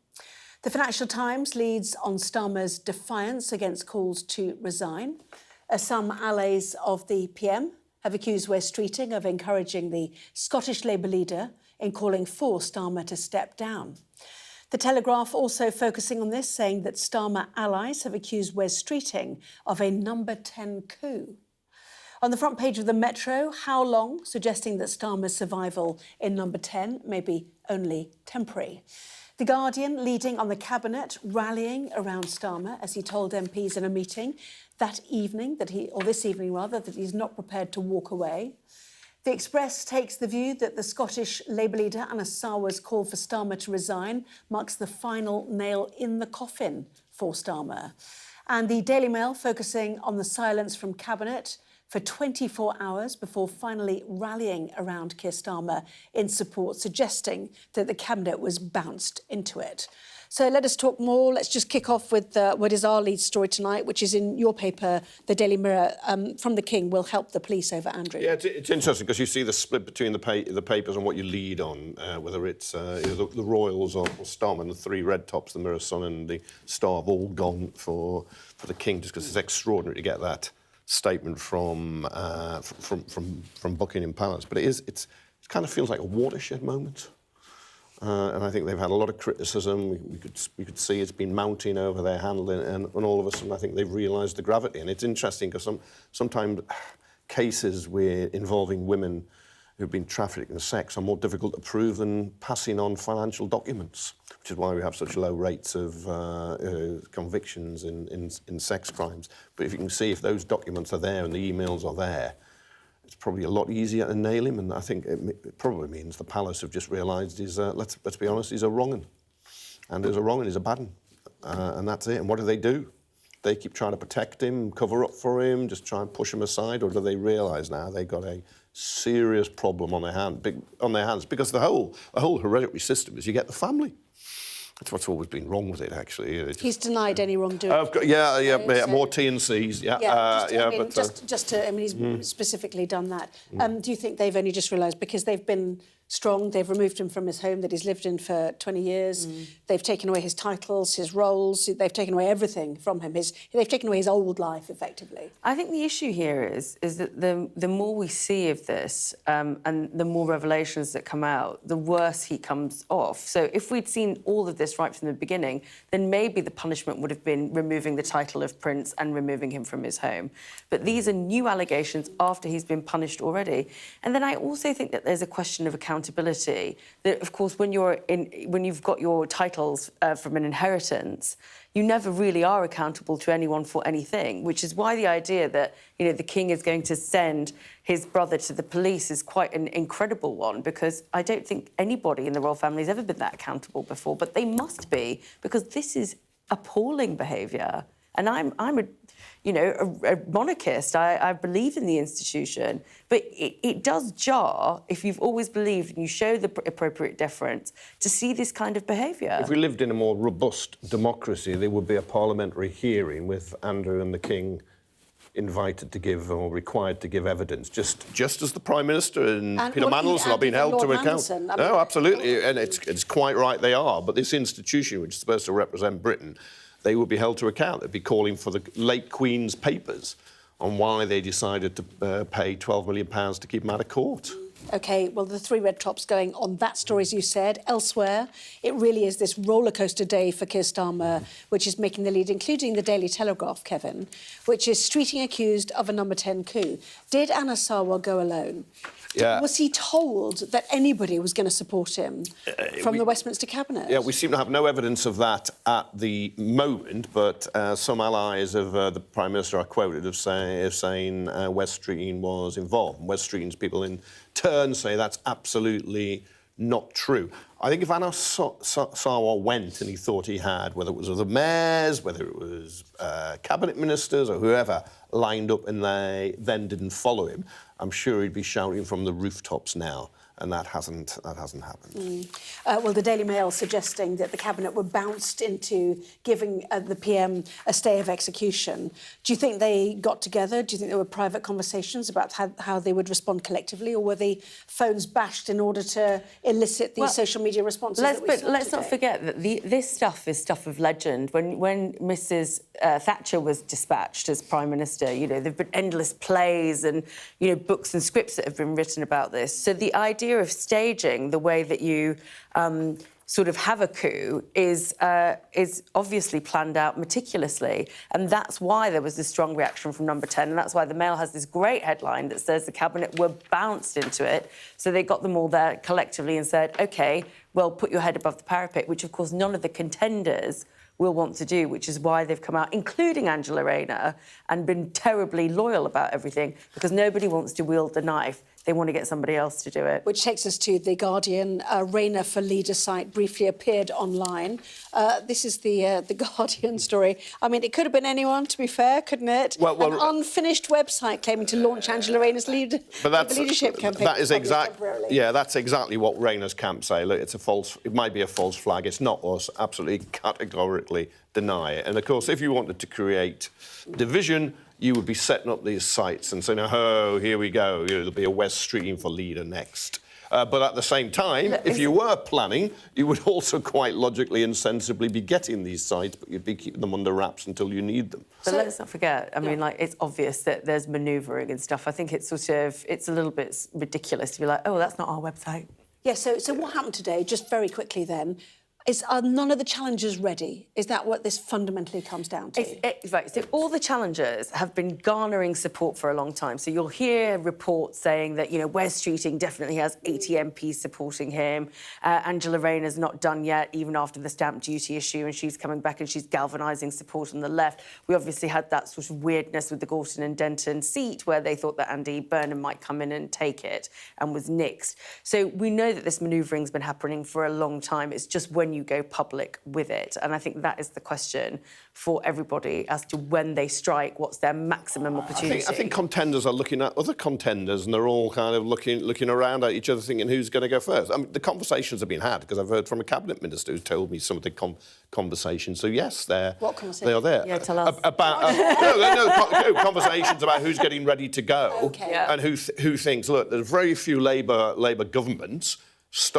The Financial Times leads on Starmer's defiance against calls to resign. Some allies of the PM have accused Wes Streeting of encouraging the Scottish Labour leader in calling for Starmer to step down. The Telegraph also focusing on this, saying that Starmer allies have accused Wes Streeting of a number 10 coup. On the front page of the Metro, how long, suggesting that Starmer's survival in number 10 may be only temporary. The Guardian leading on the Cabinet, rallying around Starmer as he told MPs in a meeting this evening that he's not prepared to walk away. The Express takes the view that the Scottish Labour leader Anna Sarwar's call for Starmer to resign marks the final nail in the coffin for Starmer. And the Daily Mail focusing on the silence from Cabinet for 24 hours before finally rallying around Keir Starmer in support, suggesting that the Cabinet was bounced into it. So let us talk more. Let's just kick off with what is our lead story tonight, which is in your paper, the Daily Mirror, from the King will help the police over Andrew. Yeah, it's interesting because you see the split between the papers and what you lead on, whether it's the Royals or Starmer, and the three red tops, the Mirror, Sun and the Star, have all gone for the King, just because it's extraordinary to get that statement from Buckingham Palace. But it kind of feels like a watershed moment. And I think they've had a lot of criticism. We could see it's been mounting over their handling, and all of a sudden I think they've realised the gravity. And it's interesting because sometimes cases involving women who've been trafficked in sex are more difficult to prove than passing on financial documents, which is why we have such low rates of convictions in sex crimes. But if you can see if those documents are there and the emails are there, it's probably a lot easier to nail him. And I think it probably means the Palace have just realised let's be honest, he's a wrong 'un. And he's a wrong 'un, he's a bad 'un. And that's it. And what do? They keep trying to protect him, cover up for him, just try and push him aside, or do they realise now they've got a serious problem on their hands? Because the whole hereditary system is you get the family. That's what's always been wrong with it, actually. He's denied any wrongdoing. More T&Cs, he's specifically done that. Do you think they've only just realised, because they've been strong, they've removed him from his home that he's lived in for 20 years, they've taken away his titles, his roles, they've taken away everything from him, they've taken away his old life, effectively? I think the issue here is that the more we see of this and the more revelations that come out, the worse he comes off. So if we'd seen all of this right from the beginning, then maybe the punishment would have been removing the title of Prince and removing him from his home. But these are new allegations after he's been punished already. And then I also think that there's a question of accountability. That, of course, when you've got your titles from an inheritance, you never really are accountable to anyone for anything, which is why the idea that, the King is going to send his brother to the police is quite an incredible one, because I don't think anybody in the royal family has ever been that accountable before, but they must be, because this is appalling behaviour. And I'm a monarchist. I believe in the institution. But it does jar, if you've always believed and you show the appropriate deference, to see this kind of behaviour. If we lived in a more robust democracy, there would be a parliamentary hearing with Andrew and the King invited to give or required to give evidence, just as the Prime Minister and Peter Mandelson are being held to account. No, absolutely, and it's quite right they are. But this institution, which is supposed to represent Britain, they would be held to account. They'd be calling for the late Queen's papers on why they decided to pay £12 million to keep him out of court. OK, well, the three red tops going on that story, as you said. Elsewhere, it really is this rollercoaster day for Keir Starmer, which is making the lead, including the Daily Telegraph, Kevin, which is streeting accused of a number 10 coup. Did Anna Sarwar go alone? Yeah. Was he told that anybody was going to support him from the Westminster Cabinet? Yeah, we seem to have no evidence of that at the moment, but some allies of the Prime Minister are quoted as saying West Streeting was involved. West Streeting's people in turn say that's absolutely not true. I think if Anna Sarwar went and he thought he had, whether it was the mayors, whether it was cabinet ministers or whoever lined up and they then didn't follow him, I'm sure he'd be shouting from the rooftops now, and that hasn't happened. Well, the Daily Mail suggesting that the Cabinet were bounced into giving the PM a stay of execution. Do you think they got together? Do you think there were private conversations about how they would respond collectively, or were the phones bashed in order to elicit the social media responses? Let's not forget that this stuff is stuff of legend. When Mrs. Thatcher was dispatched as Prime Minister, you know, there've been endless plays and, you know, books and scripts that have been written about this. So the idea of staging the way that you sort of have a coup is obviously planned out meticulously, and that's why there was this strong reaction from Number 10, and that's why the Mail has this great headline that says the Cabinet were bounced into it. So they got them all there collectively and said, OK, well, put your head above the parapet, which, of course, none of the contenders will want to do, which is why they've come out, including Angela Rayner, and been terribly loyal about everything, because nobody wants to wield the knife. They want to get somebody else to do it. Which takes us to The Guardian. Rayner for Leader site briefly appeared online. This is the Guardian story. I mean, it could have been anyone, to be fair, couldn't it? Well, an unfinished website claiming to launch Angela Rayner's leadership campaign. That is that's exactly what Rayner's camp say. Look, it might be a false flag. It's not us. Absolutely, categorically deny it. And of course, if you wanted to create division, you would be setting up these sites and saying, oh, here we go, there'll be a West Streeting for Leader next. But at the same time, if you were planning, you would also quite logically and sensibly be getting these sites, but you'd be keeping them under wraps until you need them. But let's not forget, I mean, like, it's obvious that there's manoeuvring and stuff. I think it's it's a little bit ridiculous to be like, oh, that's not our website. Yeah, so what happened today, just very quickly then, are none of the challengers ready? Is that what this fundamentally comes down to? Right, so all the challengers have been garnering support for a long time. So you'll hear reports saying that, you know, West Streeting definitely has 80 MPs supporting him. Angela Rayner's not done yet, even after the stamp duty issue, and she's coming back and she's galvanising support on the left. We obviously had that sort of weirdness with the Gorton and Denton seat where they thought that Andy Burnham might come in and take it and was nixed. So we know that this manoeuvring's been happening for a long time. It's just when you go public with it. And I think that is the question for everybody as to when they strike, what's their maximum opportunity. I think contenders are looking at other contenders and they're all kind of looking around at each other thinking who's going to go first. I mean, the conversations have been had because I've heard from a cabinet minister who's told me some of the conversations. So, yes, they are there. Yeah, tell us. Conversations about who's getting ready to go and who thinks, look, there's very few Labour governments.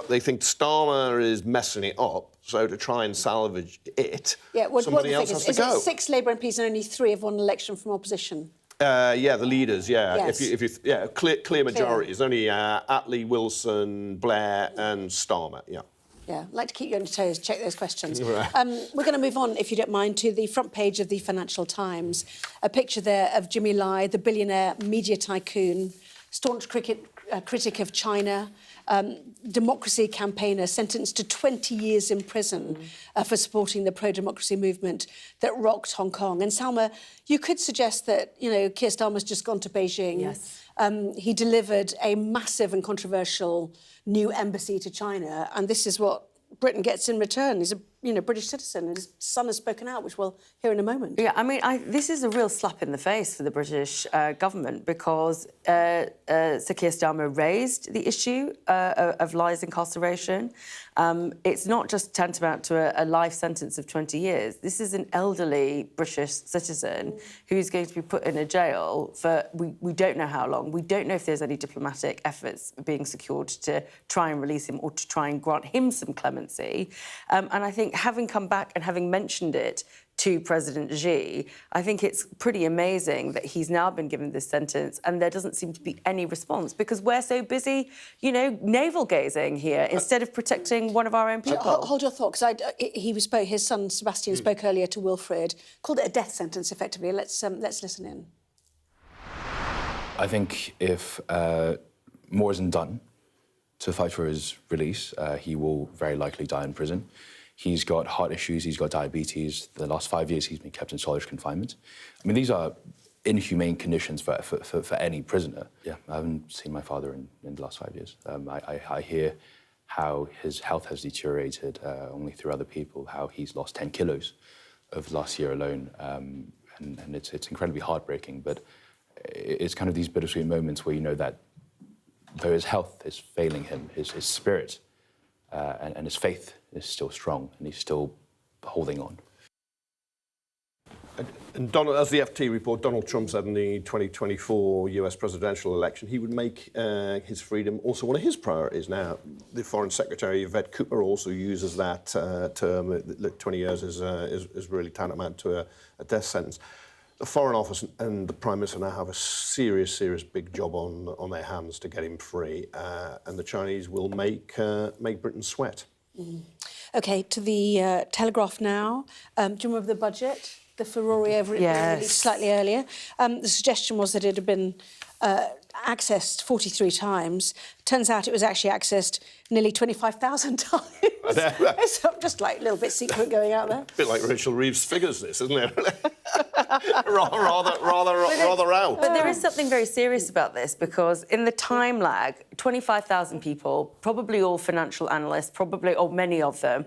They think Starmer is messing it up, so to try and salvage it, somebody else has to go. Is it 6 Labour MPs and only 3 have won an election from opposition? The leaders, Yes. Clear majorities. Only Attlee, Wilson, Blair and Starmer, Yeah, I'd like to keep you on your toes, check those questions. Right. We're going to move on, if you don't mind, to the front page of the Financial Times. A picture there of Jimmy Lai, the billionaire media tycoon, staunch critic of China, democracy campaigner sentenced to 20 years in prison for supporting the pro-democracy movement that rocked Hong Kong. And Salma, you could suggest that, you know, Keir Starmer's just gone to Beijing. Yes. He delivered a massive and controversial new embassy to China, and this is what Britain gets in return. He's a British citizen, and his son has spoken out, which we'll hear in a moment. Yeah, I mean, this is a real slap in the face for the British government because Sir Keir Starmer raised the issue of Lai's incarceration. It's not just tantamount to a life sentence of 20 years. This is an elderly British citizen who's going to be put in a jail for we don't know how long. We don't know if there's any diplomatic efforts being secured to try and release him or to try and grant him some clemency. And I think think having come back and having mentioned it to President Xi, I think it's pretty amazing that he's now been given this sentence and there doesn't seem to be any response because we're so busy, you know, navel-gazing here instead of protecting one of our own people. Hold your thought, because his son Sebastian spoke earlier to Wilfred, called it a death sentence, effectively. Let's listen in. I think if more isn't done to fight for his release, he will very likely die in prison. He's got heart issues, he's got diabetes. The last 5 years, he's been kept in solitary confinement. I mean, these are inhumane conditions for any prisoner. Yeah, I haven't seen my father in the last 5 years. I hear how his health has deteriorated only through other people, how he's lost 10 kilos over the last year alone. And it's incredibly heartbreaking, but it's kind of these bittersweet moments where you know that though his health is failing him, his spirit and his faith is still strong, and he's still holding on. And Donald, as the FT report, Donald Trump said in the 2024 US presidential election he would make his freedom also one of his priorities. Now, the Foreign Secretary, Yvette Cooper, also uses that term. Look, 20 years is really tantamount to a death sentence. The Foreign Office and the Prime Minister now have a serious big job on their hands to get him free, and the Chinese will make Britain sweat. Mm. OK, to the Telegraph now. Do you remember the budget? The furore over it released slightly earlier. The suggestion was that it had been accessed 43 times. Turns out it was actually accessed nearly 25,000 times. It's just like a little bit secret going out there. A bit like Rachel Reeves' figures, this, isn't it? rather out. But there is something very serious about this because in the time lag, 25,000 people, probably all financial analysts, probably, or many of them,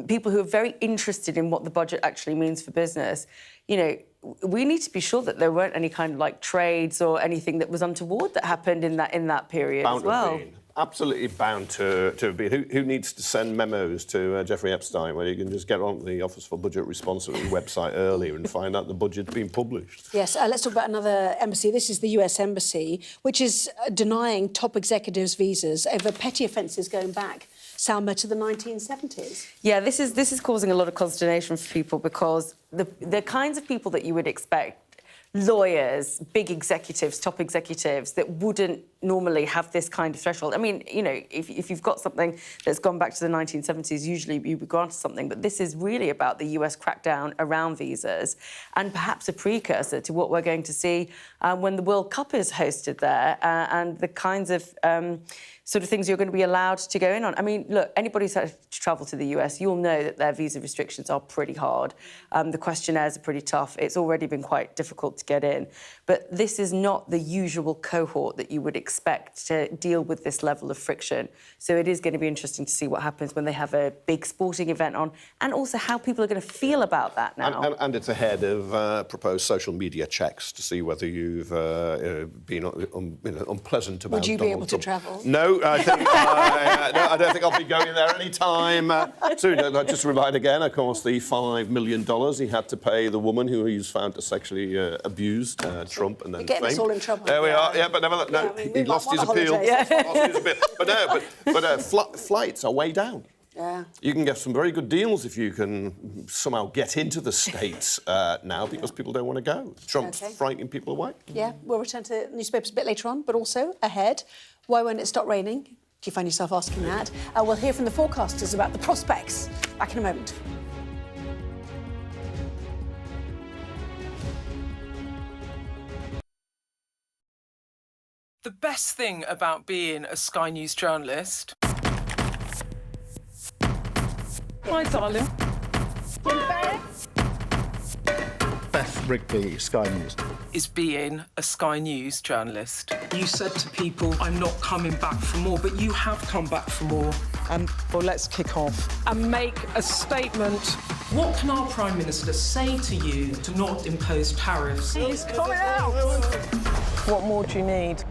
people who are very interested in what the budget actually means for business, you know, we need to be sure that there weren't any kind of like trades or anything that was untoward that happened in that period bound as well. To have been. Absolutely bound to have been. Who needs to send memos to Jeffrey Epstein when you can just get on the Office for Budget Responsibility website earlier and find out the budget's been published? Yes, let's talk about another embassy. This is the US Embassy, which is denying top executives visas over petty offences going back, Salma, to the 1970s. Yeah, this is causing a lot of consternation for people because the kinds of people that you would expect, lawyers, big executives, top executives, that wouldn't normally have this kind of threshold. I mean, you know, if you've got something that's gone back to the 1970s, usually you would grant something, but this is really about the US crackdown around visas and perhaps a precursor to what we're going to see when the World Cup is hosted there and the kinds of sort of things you're going to be allowed to go in on. I mean, look, anybody who's had to travel to the US, you'll know that their visa restrictions are pretty hard. The questionnaires are pretty tough. It's already been quite difficult to get in. But this is not the usual cohort that you would expect to deal with this level of friction. So it is going to be interesting to see what happens when they have a big sporting event on, and also how people are going to feel about that now. And it's ahead of proposed social media checks to see whether you've been unpleasant about Would you Donald be able Trump. to travel? No, I think no, I don't think I'll be going there any time soon. Just to remind again, of course, the $5 million he had to pay the woman who he's found to sexually abused Trump, and then You're getting us all in trouble. There we are. Yeah, but never. No, I mean, he lost his appeal. But flights are way down. Yeah. You can get some very good deals if you can somehow get into the States now because people don't want to go. Trump's frightening people away. Yeah, we'll return to the newspapers a bit later on, but also ahead, why won't it stop raining? Do you find yourself asking that? We'll hear from the forecasters about the prospects. Back in a moment. The best thing about being a Sky News journalist... Hi, darling. Beth Rigby, Sky News. Is being a Sky News journalist. You said to people, I'm not coming back for more, but you have come back for more. Well, let's kick off and make a statement. What can our Prime Minister say to you to not impose tariffs? He's coming out! What more do you need?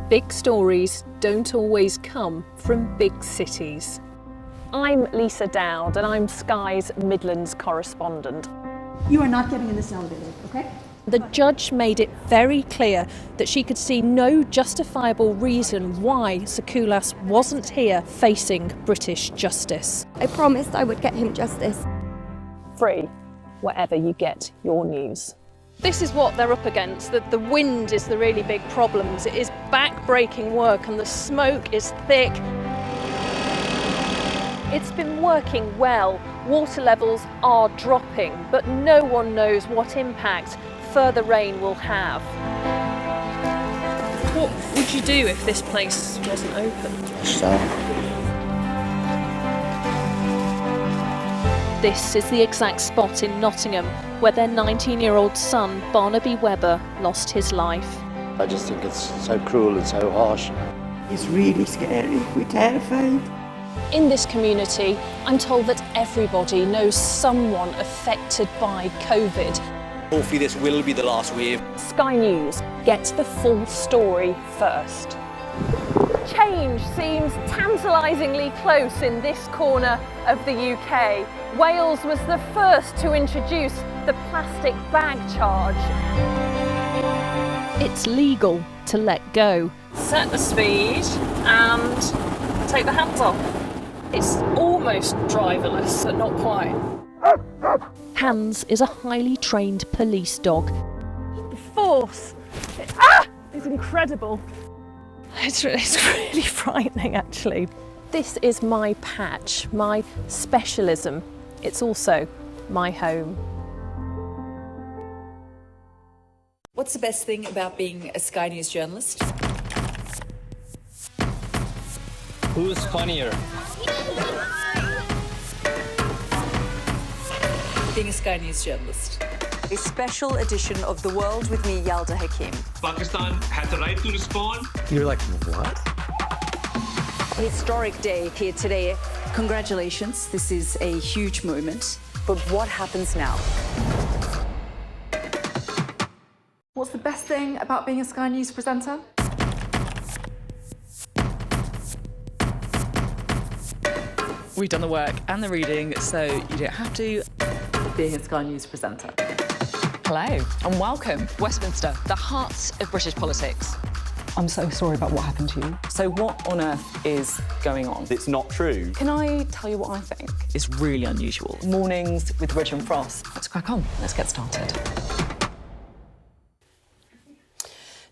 Big stories don't always come from big cities. I'm Lisa Dowd and I'm Sky's Midlands correspondent. You are not getting in this elevator, OK? The judge made it very clear that she could see no justifiable reason why Sakulas wasn't here facing British justice. I promised I would get him justice. Free, wherever you get your news. This is what they're up against. The wind is the really big problem. It is back-breaking work and the smoke is thick. It's been working well. Water levels are dropping, but no one knows what impact further rain will have. What would you do if this place wasn't open? This is the exact spot in Nottingham where their 19-year-old son, Barnaby Webber, lost his life. I just think it's so cruel and so harsh. It's really scary. We're terrified. In this community, I'm told that everybody knows someone affected by COVID. Hopefully this will be the last wave. Sky News gets the full story first. Change seems tantalisingly close in this corner of the UK. Wales was the first to introduce the plastic bag charge. It's legal to let go. Set the speed and take the hands off. It's almost driverless, but not quite. Hans is a highly trained police dog. The force is incredible. It's really frightening, actually. This is my patch, my specialism. It's also my home. What's the best thing about being a Sky News journalist? Who's funnier? Being a Sky News journalist. A special edition of The World with me, Yalda Hakim. Pakistan had the right to respond. You're like, what? A historic day here today. Congratulations, this is a huge moment. But what happens now? What's the best thing about being a Sky News presenter? We've done the work and the reading, so you don't have to. Being a Sky News presenter. Hello and welcome. Westminster, the heart of British politics. I'm so sorry about what happened to you. So what on earth is going on? It's not true. Can I tell you what I think? It's really unusual. Mornings with Richard and Frost. Let's crack on. Let's get started.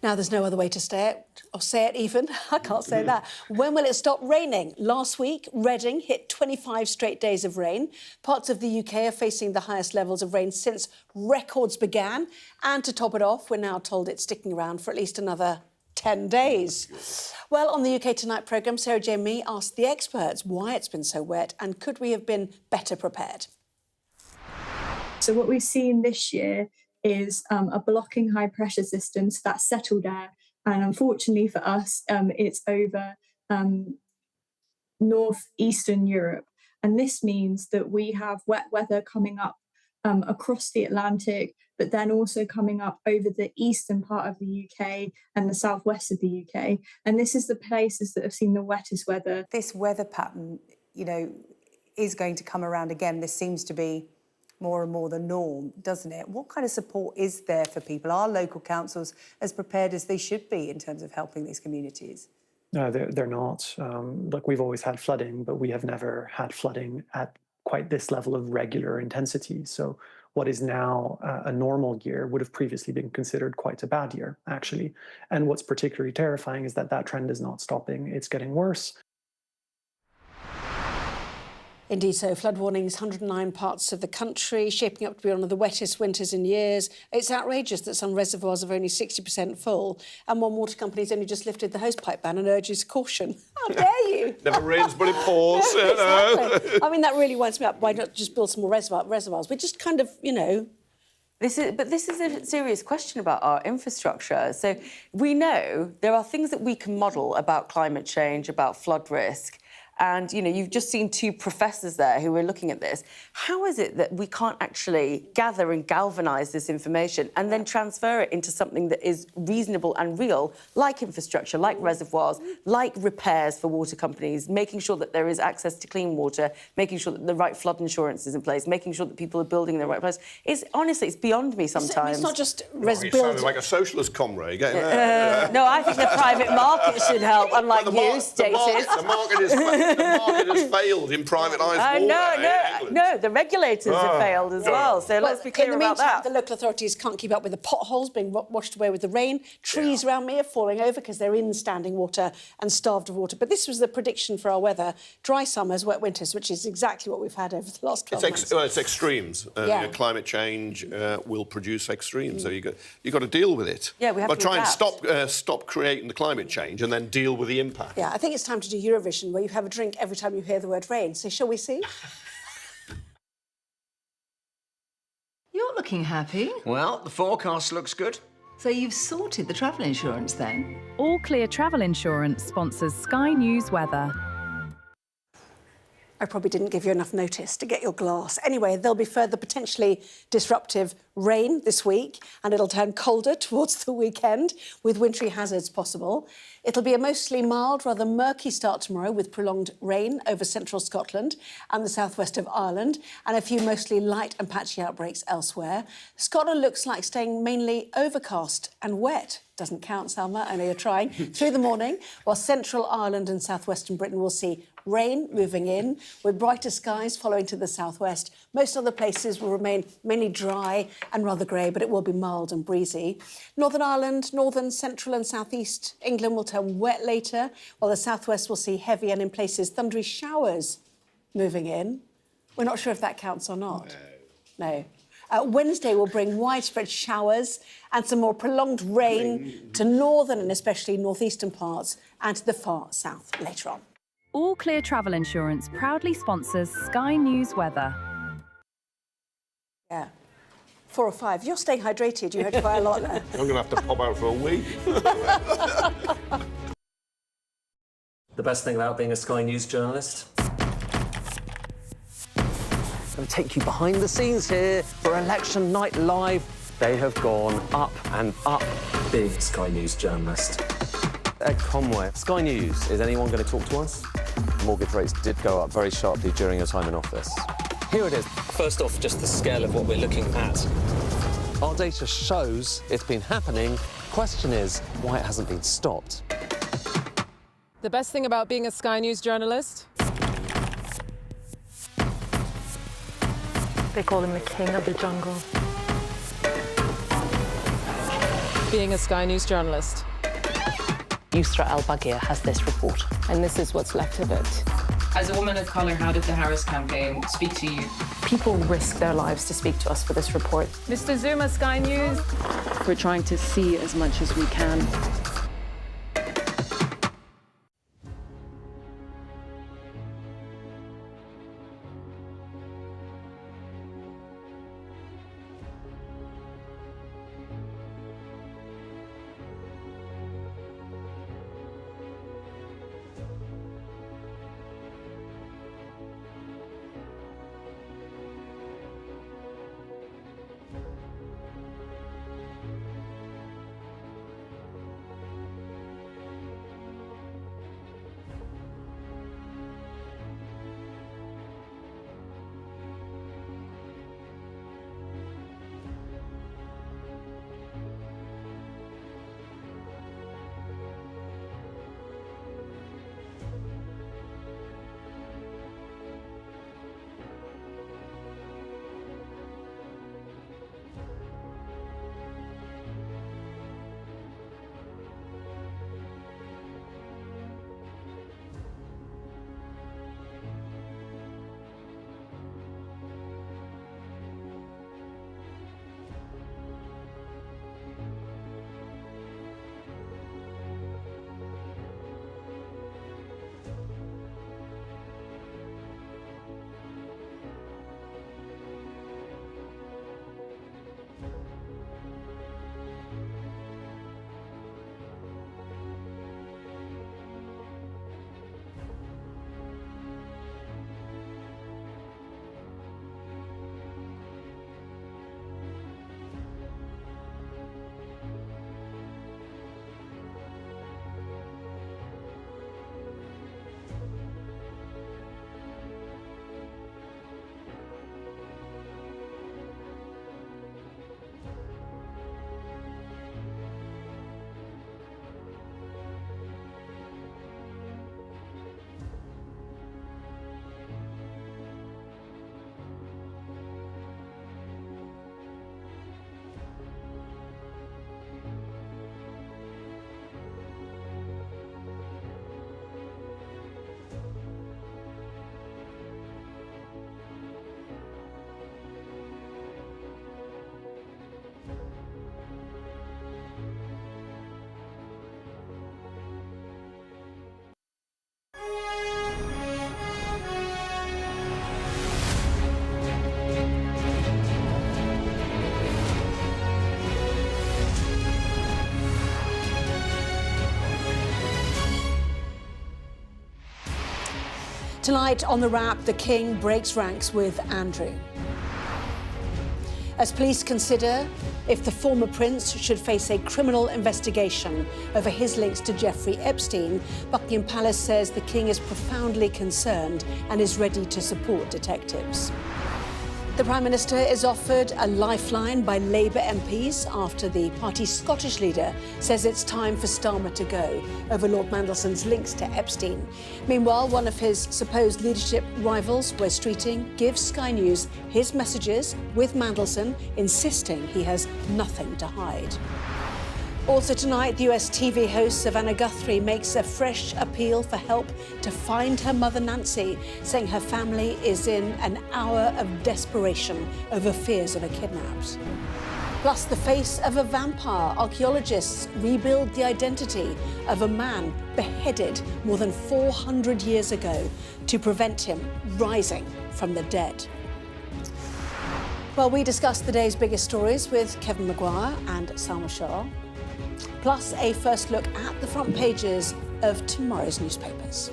Now, there's no other way to say it, or say it even. I can't say that. When will it stop raining? Last week, Reading hit 25 straight days of rain. Parts of the UK are facing the highest levels of rain since records began. And to top it off, we're now told it's sticking around for at least another 10 days. Well, on the UK Tonight programme, Sarah Jane Mee asked the experts why it's been so wet and could we have been better prepared? So what we've seen this year is a blocking high pressure system, so that's settled air. And unfortunately for us, it's over northeastern Europe. And this means that we have wet weather coming up across the Atlantic, but then also coming up over the eastern part of the UK and the southwest of the UK. And this is the places that have seen the wettest weather. This weather pattern, you know, is going to come around again. This seems to be more and more the norm, doesn't it? What kind of support is there for people? Are local councils as prepared as they should be in terms of helping these communities? No, they're not. Look, we've always had flooding, but we have never had flooding at quite this level of regular intensity. So what is now a normal year would have previously been considered quite a bad year, actually. And what's particularly terrifying is that that trend is not stopping. It's getting worse. Indeed so. Flood warnings, 109 parts of the country, shaping up to be one of the wettest winters in years. It's outrageous that some reservoirs are only 60% full, and one water company's only just lifted the hosepipe ban and urges caution. How dare you? Never rains, but it pours. Exactly. I mean, that really winds me up. Why not just build some more reservoirs? We just kind of, you know... This is a serious question about our infrastructure. So we know there are things that we can model about climate change, about flood risk, And, you know, you've just seen two professors there who are looking at this. How is it that we can't actually gather and galvanise this information and then transfer it into something that is reasonable and real, like infrastructure, like reservoirs, like repairs for water companies, making sure that there is access to clean water, making sure that the right flood insurance is in place, making sure that people are building in the right place? Honestly, it's beyond me sometimes. It's not just You sound like a socialist comrade. Getting no, I think the private market should help, unlike you stated. The market has failed in privatised water. No, the regulators have failed as well. So let's be clear about that. The local authorities can't keep up with the potholes being washed away with the rain. Trees around me are falling over because they're in standing water and starved of water. But this was the prediction for our weather: dry summers, wet winters, which is exactly what we've had over the last 12 months. Well, it's extremes. Climate change will produce extremes, so you've got to deal with it. Yeah, we have to try adapt. and stop creating the climate change and then deal with the impact. Yeah, I think it's time to do Eurovision, where you have a drink every time you hear the word rain. So shall we see? You're looking happy. Well, the forecast looks good. So you've sorted the travel insurance then? All Clear Travel Insurance sponsors Sky News Weather. I probably didn't give you enough notice to get your glass. Anyway, there'll be further potentially disruptive rain this week, and it'll turn colder towards the weekend, with wintry hazards possible. It'll be a mostly mild, rather murky start tomorrow, with prolonged rain over central Scotland and the southwest of Ireland, and a few mostly light and patchy outbreaks elsewhere. Scotland looks like staying mainly overcast and wet. Doesn't count, Salma, I know you're trying. Through the morning, while central Ireland and southwestern Britain will see rain moving in, with brighter skies following to the southwest. Most other places will remain mainly dry and rather grey, but it will be mild and breezy. Northern Ireland, northern, central and southeast England will turn wet later, while the southwest will see heavy and in places thundery showers moving in. We're not sure if that counts or not. No. Wednesday will bring widespread showers and some more prolonged rain to northern and especially northeastern parts and to the far south later on. All Clear Travel Insurance proudly sponsors Sky News Weather. Yeah. 4 or 5. You're staying hydrated. You heard quite a lot there. I'm going to have to pop out for a week. The best thing about being a Sky News journalist? I'm going to take you behind the scenes here for Election Night Live. They have gone up and up. Being a Sky News journalist. Ed Conway. Sky News, is anyone going to talk to us? Mortgage rates did go up very sharply during your time in office. Here it is. First off, just the scale of what we're looking at. Our data shows it's been happening. Question is, why it hasn't been stopped. The best thing about being a Sky News journalist? They call him the king of the jungle. Being a Sky News journalist. Yusra Al-Baghir has this report. And this is what's left of it. As a woman of colour, how did the Harris campaign speak to you? People risk their lives to speak to us for this report. Mr. Zuma, Sky News. We're trying to see as much as we can. Tonight on The Wrap, the King breaks ranks with Andrew. As police consider if the former prince should face a criminal investigation over his links to Jeffrey Epstein, Buckingham Palace says the King is profoundly concerned and is ready to support detectives. The Prime Minister is offered a lifeline by Labour MPs after the party's Scottish leader says it's time for Starmer to go over Lord Mandelson's links to Epstein. Meanwhile, one of his supposed leadership rivals, Wes Streeting, gives Sky News his messages with Mandelson, insisting he has nothing to hide. Also tonight, the US TV host Savannah Guthrie makes a fresh appeal for help to find her mother Nancy, saying her family is in an hour of desperation over fears of a kidnapped. Plus, the face of a vampire. Archaeologists rebuild the identity of a man beheaded more than 400 years ago to prevent him rising from the dead. Well, we discuss the day's biggest stories with Kevin Maguire and Salma Shah. Plus a first look at the front pages of tomorrow's newspapers.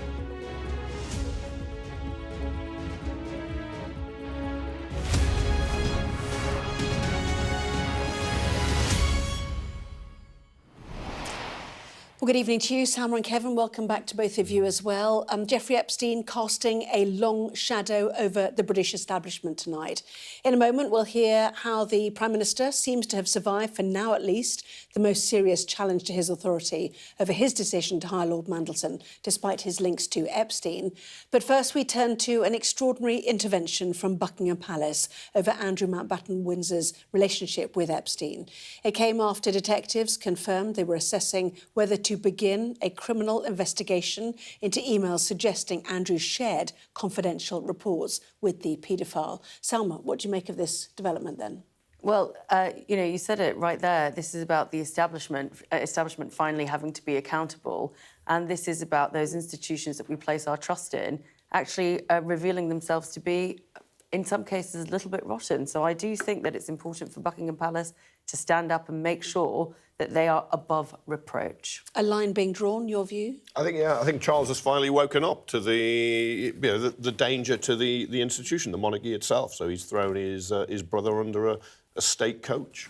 Well, good evening to you, Salma and Kevin. Welcome back to both of you as well. Jeffrey Epstein casting a long shadow over the British establishment tonight. In a moment, we'll hear how the Prime Minister seems to have survived, for now at least, the most serious challenge to his authority over his decision to hire Lord Mandelson, despite his links to Epstein. But first, we turn to an extraordinary intervention from Buckingham Palace over Andrew Mountbatten Windsor's relationship with Epstein. It came after detectives confirmed they were assessing whether to begin a criminal investigation into emails suggesting Andrew shared confidential reports with the paedophile. Salma, what do you make of this development then? Well, you said it right there. This is about the establishment finally having to be accountable. And this is about those institutions that we place our trust in actually revealing themselves to be, in some cases, a little bit rotten. So I do think that it's important for Buckingham Palace to stand up and make sure that they are above reproach. A line being drawn, your view? I think Charles has finally woken up to the danger to the institution, the monarchy itself. So he's thrown his brother under a state coach.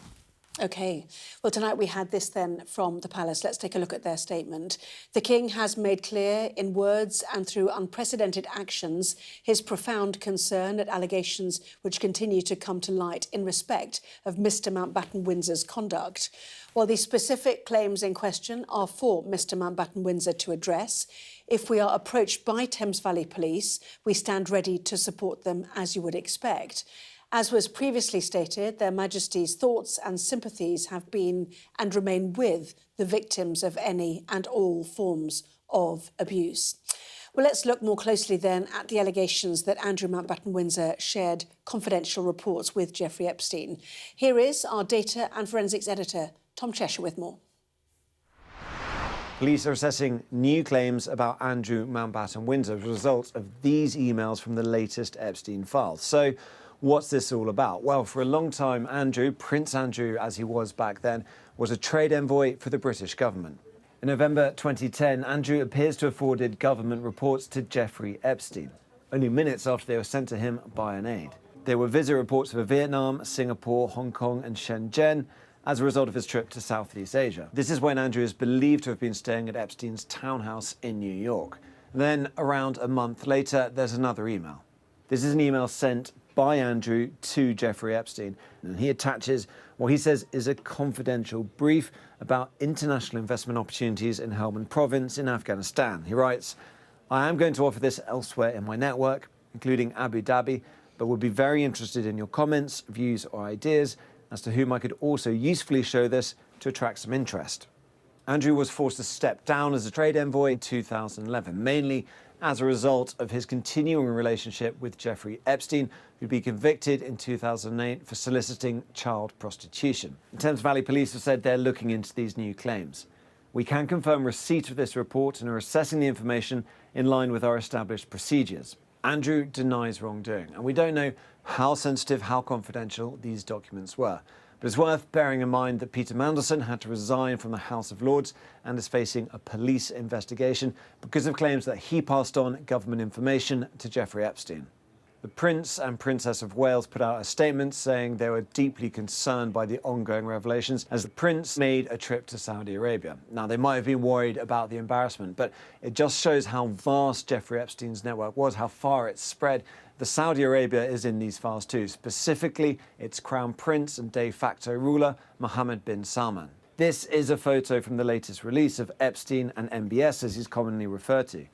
OK. Well, tonight we had this then from the Palace. Let's take a look at their statement. The King has made clear in words and through unprecedented actions his profound concern at allegations which continue to come to light in respect of Mr Mountbatten Windsor's conduct. While the specific claims in question are for Mr Mountbatten Windsor to address, if we are approached by Thames Valley Police, we stand ready to support them as you would expect. As was previously stated, Their Majesty's thoughts and sympathies have been and remain with the victims of any and all forms of abuse. Well, let's look more closely then at the allegations that Andrew Mountbatten Windsor shared confidential reports with Jeffrey Epstein. Here is our data and forensics editor, Tom Cheshire, with more. Police are assessing new claims about Andrew Mountbatten Windsor as a result of these emails from the latest Epstein files. So, what's this all about? Well, for a long time, Andrew, Prince Andrew as he was back then, was a trade envoy for the British government. In November 2010, Andrew appears to have forwarded government reports to Jeffrey Epstein, only minutes after they were sent to him by an aide. There were visit reports for Vietnam, Singapore, Hong Kong and Shenzhen as a result of his trip to Southeast Asia. This is when Andrew is believed to have been staying at Epstein's townhouse in New York. Then, around a month later, there's another email. This is an email sent by Andrew to Jeffrey Epstein, and he attaches what he says is a confidential brief about international investment opportunities in Helmand Province in Afghanistan. He writes, "I am going to offer this elsewhere in my network, including Abu Dhabi, but would be very interested in your comments, views or ideas as to whom I could also usefully show this to attract some interest." Andrew was forced to step down as a trade envoy in 2011, mainly as a result of his continuing relationship with Jeffrey Epstein, who'd be convicted in 2008 for soliciting child prostitution. The Thames Valley Police have said they're looking into these new claims. We can confirm receipt of this report and are assessing the information in line with our established procedures. Andrew denies wrongdoing, and we don't know how sensitive, how confidential these documents were. But it's worth bearing in mind that Peter Mandelson had to resign from the House of Lords and is facing a police investigation because of claims that he passed on government information to Jeffrey Epstein. The Prince and Princess of Wales put out a statement saying they were deeply concerned by the ongoing revelations as the Prince made a trip to Saudi Arabia. Now, they might have been worried about the embarrassment, but it just shows how vast Jeffrey Epstein's network was, how far it spread. The Saudi Arabia is in these files too, specifically its Crown Prince and de facto ruler, Mohammed bin Salman. This is a photo from the latest release of Epstein and MBS, as he's commonly referred to.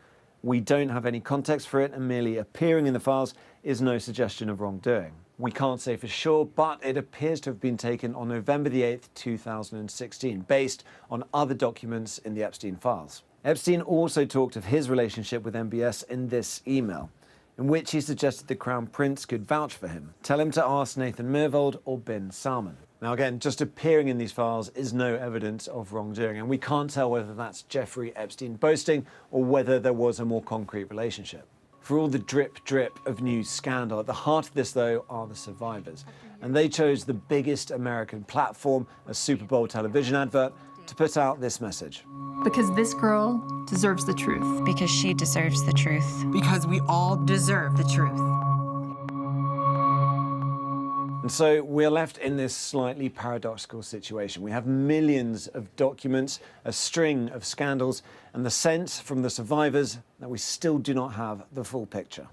We don't have any context for it, and merely appearing in the files is no suggestion of wrongdoing. We can't say for sure, but it appears to have been taken on November the 8th, 2016, based on other documents in the Epstein files. Epstein also talked of his relationship with MBS in this email, in which he suggested the Crown Prince could vouch for him. Tell him to ask Nathan Myhrvold or bin Salman. Now again, just appearing in these files is no evidence of wrongdoing, and we can't tell whether that's Jeffrey Epstein boasting or whether there was a more concrete relationship. For all the drip of news scandal, at the heart of this, though, are the survivors. And they chose the biggest American platform, a Super Bowl television advert, to put out this message. Because this girl deserves the truth. Because she deserves the truth. Because we all deserve the truth. And so we're left in this slightly paradoxical situation. We have millions of documents, a string of scandals, and the sense from the survivors that we still do not have the full picture.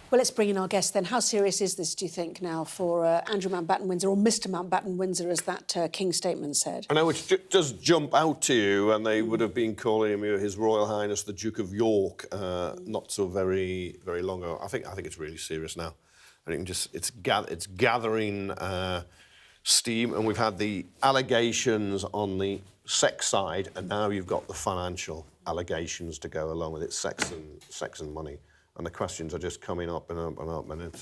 Well, let's bring in our guest then. How serious is this, do you think, now for Andrew Mountbatten-Windsor, or Mr Mountbatten-Windsor, as that King's statement said? I know it does jump out to you, and they would have been calling him His Royal Highness the Duke of York not so very long ago. I think it's really serious now. I think it's gathering steam, and we've had the allegations on the sex side, and now you've got the financial allegations to go along with it, sex and money. And the questions are just coming up and up and up. And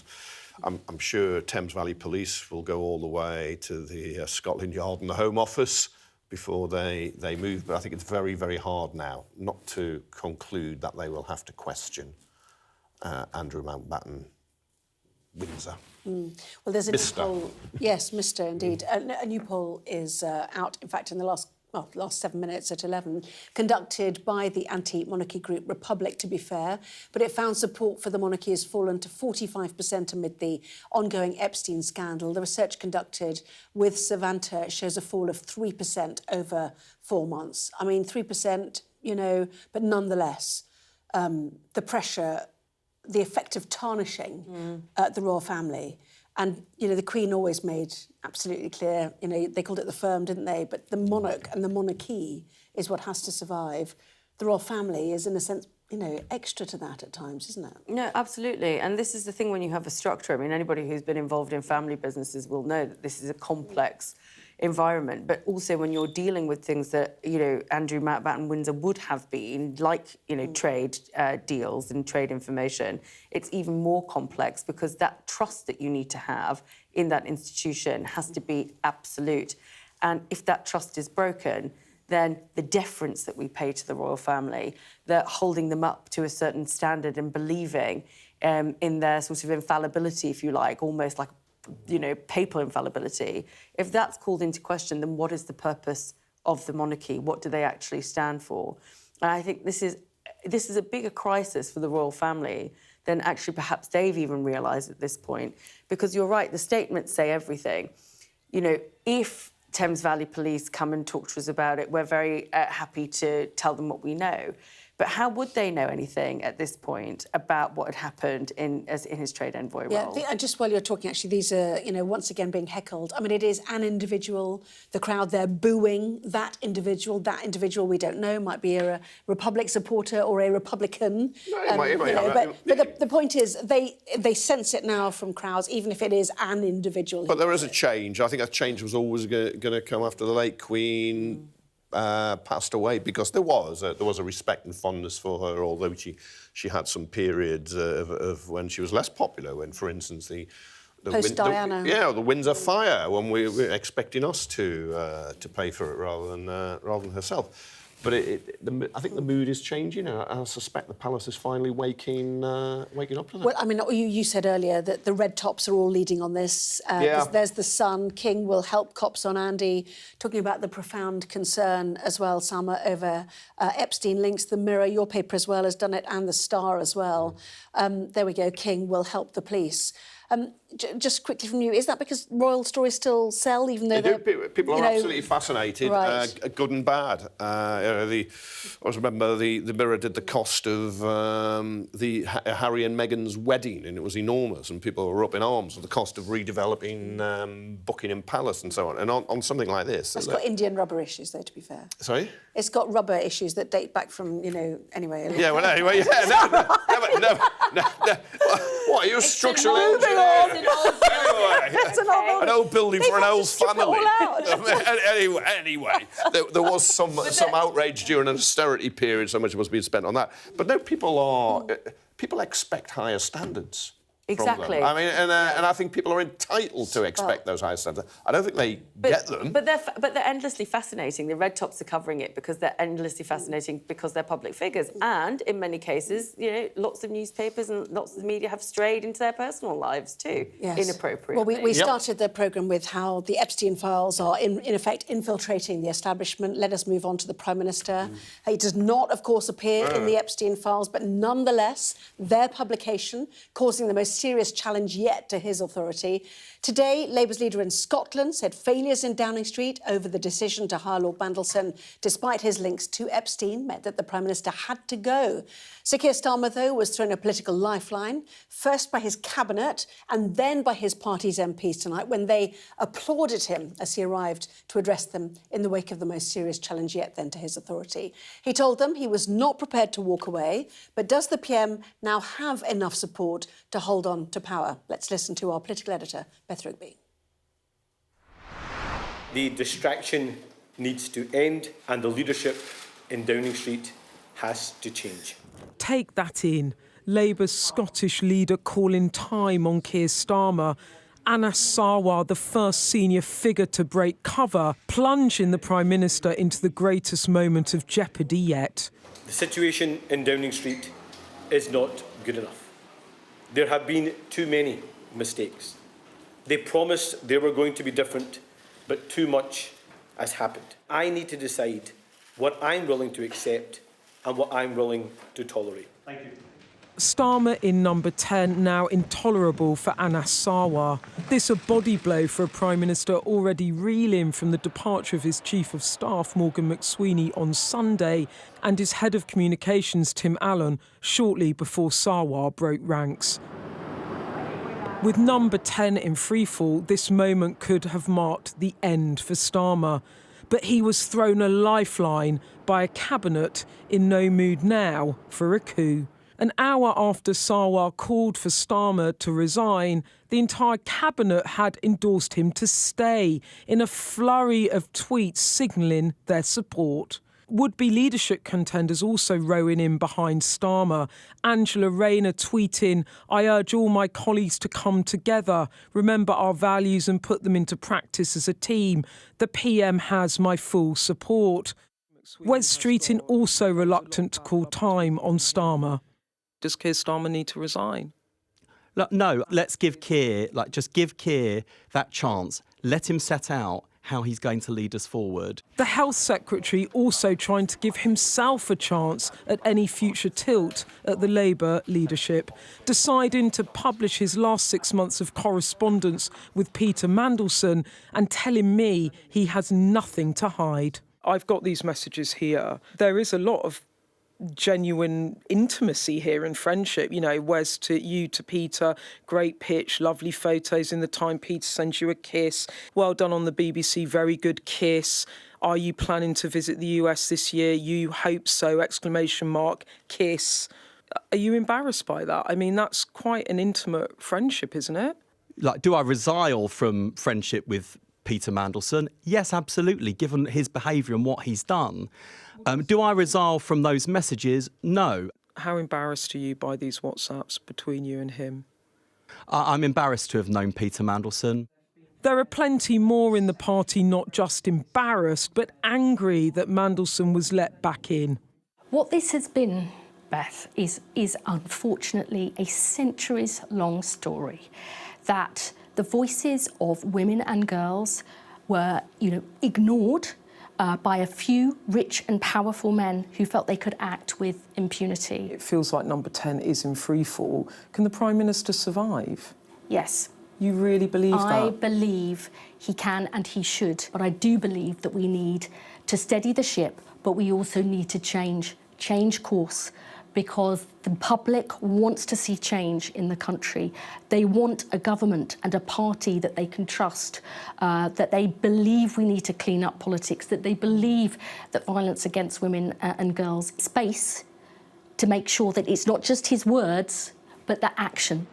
I'm sure Thames Valley Police will go all the way to the Scotland Yard and the Home Office before they move. But I think it's very, very hard now not to conclude that they will have to question Andrew Mountbatten-Windsor. Well, there's a new poll. Yes, Mr. Indeed. A new poll is out, in fact, in the last 7 minutes at 11, conducted by the anti-monarchy group Republic, to be fair, but it found support for the monarchy has fallen to 45% amid the ongoing Epstein scandal. The research conducted with Savanta shows a fall of 3% over 4 months. I mean, 3%, you know, but nonetheless, the pressure, the effect of tarnishing the royal family. And, you know, the Queen always made absolutely clear, you know, they called it the firm, didn't they? But the monarch and the monarchy is what has to survive. The royal family is, in a sense, you know, extra to that at times, isn't it? No, absolutely. And this is the thing when you have a structure. I mean, anybody who's been involved in family businesses will know that this is a complex environment, but also when you're dealing with things that, you know, Andrew Mountbatten-Windsor would have been, like, you know, trade deals and trade information, it's even more complex because that trust that you need to have in that institution has to be absolute. And if that trust is broken, then the deference that we pay to the royal family, that holding them up to a certain standard and believing in their sort of infallibility, if you like, almost like, you know, papal infallibility, if that's called into question, then what is the purpose of the monarchy? What do they actually stand for? And I think this is a bigger crisis for the royal family than actually perhaps they've even realised at this point. Because you're right, the statements say everything. You know, if Thames Valley Police come and talk to us about it, we're very happy to tell them what we know. But how would they know anything at this point about what had happened in his trade envoy role? Yeah, just while you're talking, actually, these are, you know, once again being heckled. I mean, it is an individual, the crowd, they're booing that individual. That individual, we don't know, might be a Republic supporter or a Republican. But the point is, they sense it now from crowds, even if it is an individual. But there is a change. I think that change was always going to come after the late Queen passed away, because there was a respect and fondness for her, although she had some periods of when she was less popular. When, for instance, the post-Diana, the Windsor fire, when we were expecting us to pay for it rather than herself. But I think the mood is changing, and I suspect the palace is finally waking up to that. Well, I mean, you said earlier that the red tops are all leading on this. There's the Sun. King will help cops on Andy. Talking about the profound concern as well, Salma, over Epstein links. The Mirror, your paper as well, has done it, and the Star as well. There we go. King will help the police. Just quickly from you, is that because royal stories still sell, even though people are absolutely fascinated, right. Good and bad. I always remember the Mirror did the cost of Harry and Meghan's wedding, and it was enormous, and people were up in arms with the cost of redeveloping Buckingham Palace and so on. And on something like this, it's got Indian rubber issues, though. To be fair, sorry, it's got rubber issues that date back from anyway. Yeah, well, anyway, yeah, no. What are you, a structural engineer? An old building for an old family. Anyway, there was some outrage during an austerity period, so much was being spent on that. But no, people expect higher standards. Exactly. I mean, and I think people are entitled to expect those high standards. I don't think they get them. But they're endlessly fascinating. The red tops are covering it because they're endlessly fascinating because they're public figures. And in many cases, lots of newspapers and lots of the media have strayed into their personal lives too, inappropriately. Well, we started the programme with how the Epstein files are, in effect, infiltrating the establishment. Let us move on to the Prime Minister. He does not, of course, appear in the Epstein files, but nonetheless, their publication causing the most serious challenge yet to his authority. Today, Labour's leader in Scotland said failures in Downing Street over the decision to hire Lord Mandelson, despite his links to Epstein, meant that the Prime Minister had to go. Sir Keir Starmer, though, was thrown a political lifeline, first by his cabinet and then by his party's MPs tonight, when they applauded him as he arrived to address them in the wake of the most serious challenge yet then to his authority. He told them he was not prepared to walk away, but does the PM now have enough support to hold on to power? Let's listen to our political editor, Beth Rigby. The distraction needs to end, and the leadership in Downing Street has to change. Take that in. Labour's Scottish leader calling time on Keir Starmer. Anas Sarwar, the first senior figure to break cover, plunging the Prime Minister into the greatest moment of jeopardy yet. The situation in Downing Street is not good enough. There have been too many mistakes. They promised they were going to be different, but too much has happened. I need to decide what I'm willing to accept and what I'm willing to tolerate. Thank you. Starmer in number 10, now intolerable for Anas Sarwar. This a body blow for a Prime Minister already reeling from the departure of his Chief of Staff, Morgan McSweeney, on Sunday, and his Head of Communications, Tim Allen, shortly before Sarwar broke ranks. With number 10 in freefall, this moment could have marked the end for Starmer. But he was thrown a lifeline by a cabinet in no mood now for a coup. An hour after Sarwar called for Starmer to resign, the entire cabinet had endorsed him to stay in a flurry of tweets signalling their support. Would-be leadership contenders also rowing in behind Starmer. Angela Rayner tweeting, "I urge all my colleagues to come together, remember our values and put them into practice as a team. The PM has my full support." Wes Streeting also reluctant to call time on Starmer. Does Keir Starmer need to resign? No, let's give Keir, just give Keir that chance. Let him set out how he's going to lead us forward. The Health Secretary also trying to give himself a chance at any future tilt at the Labour leadership, deciding to publish his last 6 months of correspondence with Peter Mandelson and telling me he has nothing to hide. I've got these messages here. There is a lot of genuine intimacy here and friendship. Wes to you, to Peter, great pitch, lovely photos in the time Peter sends you a kiss. Well done on the BBC, very good kiss. Are you planning to visit the US this year? You hope so, ! Kiss. Are you embarrassed by that? I mean, that's quite an intimate friendship, isn't it? Do I resile from friendship with Peter Mandelson? Yes, absolutely, given his behaviour and what he's done. Do I resile from those messages? No. How embarrassed are you by these WhatsApps between you and him? I'm embarrassed to have known Peter Mandelson. There are plenty more in the party not just embarrassed, but angry that Mandelson was let back in. What this has been, Beth, is unfortunately a centuries-long story that the voices of women and girls were, ignored by a few rich and powerful men who felt they could act with impunity. It feels like number 10 is in freefall. Can the Prime Minister survive? Yes. You really believe that? I believe he can and he should, but I do believe that we need to steady the ship, but we also need to change course, because the public wants to see change in the country. They want a government and a party that they can trust, that they believe we need to clean up politics, that they believe that violence against women and girls, space to make sure that it's not just his words, but the action.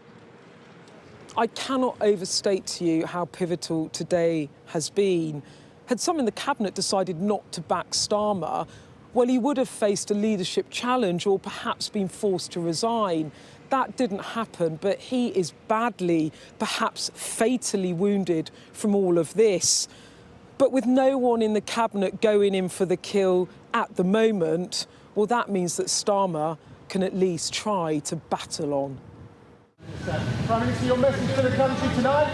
I cannot overstate to you how pivotal today has been. Had some in the Cabinet decided not to back Starmer, well, he would have faced a leadership challenge or perhaps been forced to resign. That didn't happen, but he is badly, perhaps fatally wounded from all of this. But with no one in the Cabinet going in for the kill at the moment, well, that means that Starmer can at least try to battle on. Prime Minister, your message to the country tonight?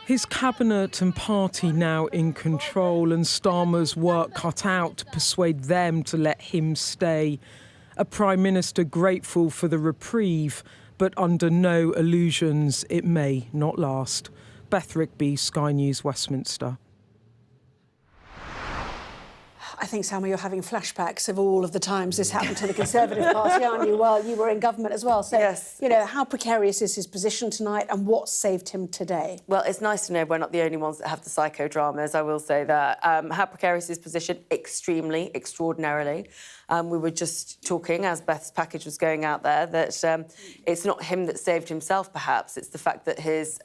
His cabinet and party now in control, and Starmer's work cut out to persuade them to let him stay. A Prime Minister grateful for the reprieve, but under no illusions it may not last. Beth Rigby, Sky News, Westminster. I think, Salma, you're having flashbacks of all of the times this happened to the Conservative Party, aren't you? Well, you were in government as well. So, yes. How precarious is his position tonight and what saved him today? Well, it's nice to know we're not the only ones that have the psychodramas, I will say that. How precarious is his position? Extremely, extraordinarily. We were just talking, as Beth's package was going out there, that it's not him that saved himself, perhaps. It's the fact that his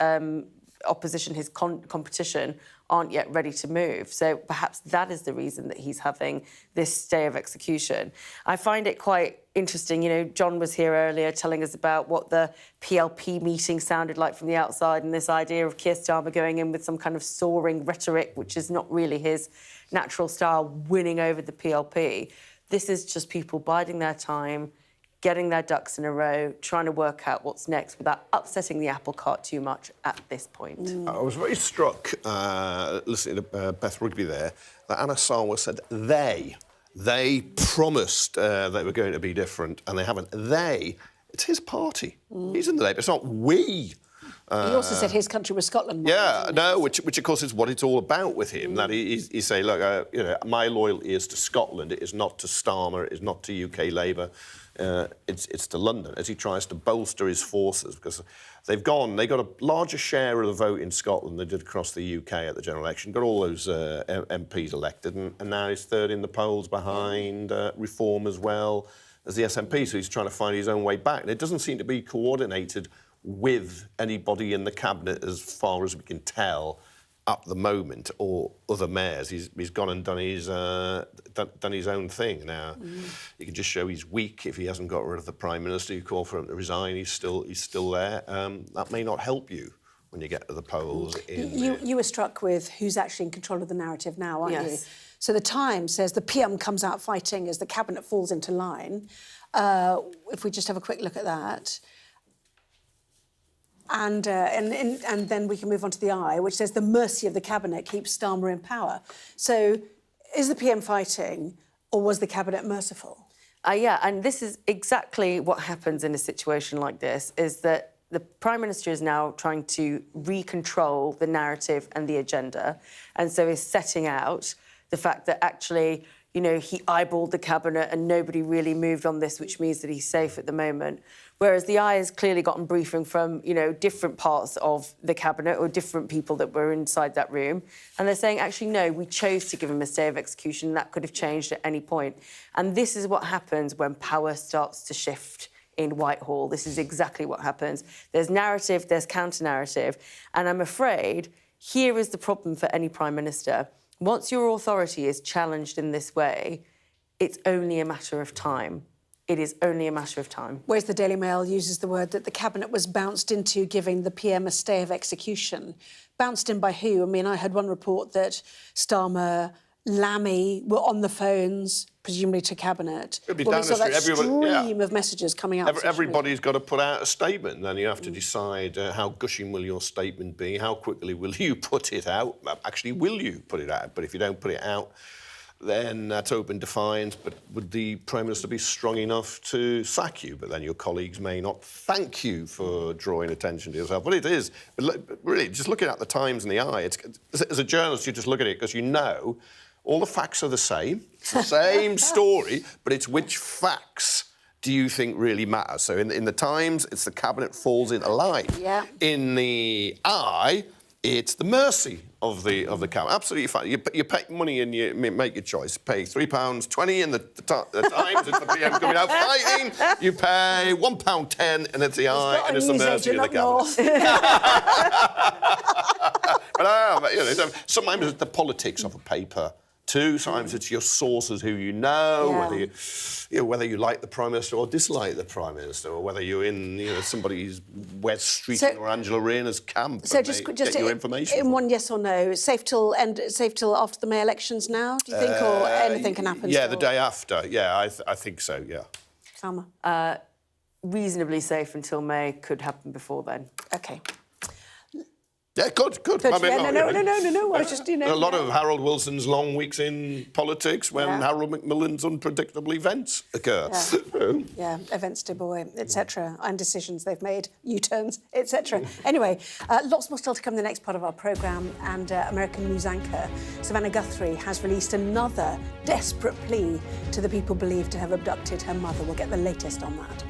opposition, his competition, aren't yet ready to move. So perhaps that is the reason that he's having this stay of execution. I find it quite interesting. John was here earlier telling us about what the PLP meeting sounded like from the outside, and this idea of Keir Starmer going in with some kind of soaring rhetoric, which is not really his natural style, winning over the PLP. This is just people biding their time, getting their ducks in a row, trying to work out what's next without upsetting the apple cart too much at this point. I was very struck, listening to Beth Rigby there, that Anna Sarwar said they promised they were going to be different, and they haven't. It's his party. He's in the Labour. It's not we. He also said his country was Scotland. Yeah, no, which of course is what it's all about with him. That he's saying, look, my loyalty is to Scotland. It is not to Starmer. It is not to UK Labour. It's to London, as he tries to bolster his forces, because they got a larger share of the vote in Scotland than they did across the UK at the general election, got all those MPs elected, and now he's third in the polls behind Reform as well as the SNP, so he's trying to find his own way back. And it doesn't seem to be coordinated with anybody in the Cabinet, as far as we can tell, at the moment, or other mayors. He's gone and done his own thing. Now, you can just show he's weak if he hasn't got rid of the Prime Minister. You call for him to resign, he's still there. That may not help you when you get to the polls. You were struck with who's actually in control of the narrative now, aren't you? Yes. So the Times says the PM comes out fighting as the Cabinet falls into line. If we just have a quick look at that. And then we can move on to the Eye, which says the mercy of the Cabinet keeps Starmer in power. So is the PM fighting, or was the Cabinet merciful? Yeah, and this is exactly what happens in a situation like this, is that the Prime Minister is now trying to recontrol the narrative and the agenda, and so is setting out the fact that actually, he eyeballed the Cabinet and nobody really moved on this, which means that he's safe at the moment. Whereas the Eye has clearly gotten briefing from, different parts of the Cabinet or different people that were inside that room. And they're saying, actually, no, we chose to give him a stay of execution, and that could have changed at any point. And this is what happens when power starts to shift in Whitehall. This is exactly what happens. There's narrative, there's counter-narrative. And I'm afraid here is the problem for any Prime Minister. Once your authority is challenged in this way, it's only a matter of time It is only a matter of time. Whereas the Daily Mail uses the word that the Cabinet was bounced into giving the PM a stay of execution. Bounced in by who? I mean, I heard one report that Starmer, Lammy were on the phones, presumably to Cabinet. It'll be Well, down we saw the that street. stream of messages coming out. Everybody's got to put out a statement. Then you have to decide how gushing will your statement be, how quickly will you put it out. Actually, will you put it out? But if you don't put it out, then that's open defiance. But would the Prime Minister be strong enough to sack you? But then your colleagues may not thank you for drawing attention to yourself. Well, it is. But really, just looking at the Times in the eye, as a journalist, you just look at it because you know all the facts are the same. It's the same story, but it's which facts do you think really matter? So in the Times, it's the Cabinet falls into line. Yeah. In the Eye, it's the mercy of the Cabinet. Absolutely fine. You pay money and you make your choice. Pay £3.20 in the Times, it's the PM coming out fighting. You pay £1.10 and it's the Eye and it's the mercy of the Cabinet. But, you know, sometimes it's the politics of a paper too. Sometimes it's your sources who you know, whether you like the Prime Minister or dislike the Prime Minister, or whether you're in somebody's West Street or Angela Rayner's camp. So just get your information. In one yes or no, safe till after the May elections now, do you think, or anything can happen? Yeah, still? the day after. Yeah, I think so. Yeah. Salma? Reasonably safe until May. Could happen before then. OK. Yeah, good. I mean, no. I was just, a lot of Harold Wilson's long weeks in politics when Harold Macmillan's unpredictable events occur. Yeah, events du bois, etc. And decisions they've made, U-turns, etc. Anyway, lots more still to come in the next part of our programme. And American news anchor Savannah Guthrie has released another desperate plea to the people believed to have abducted her mother. We'll get the latest on that.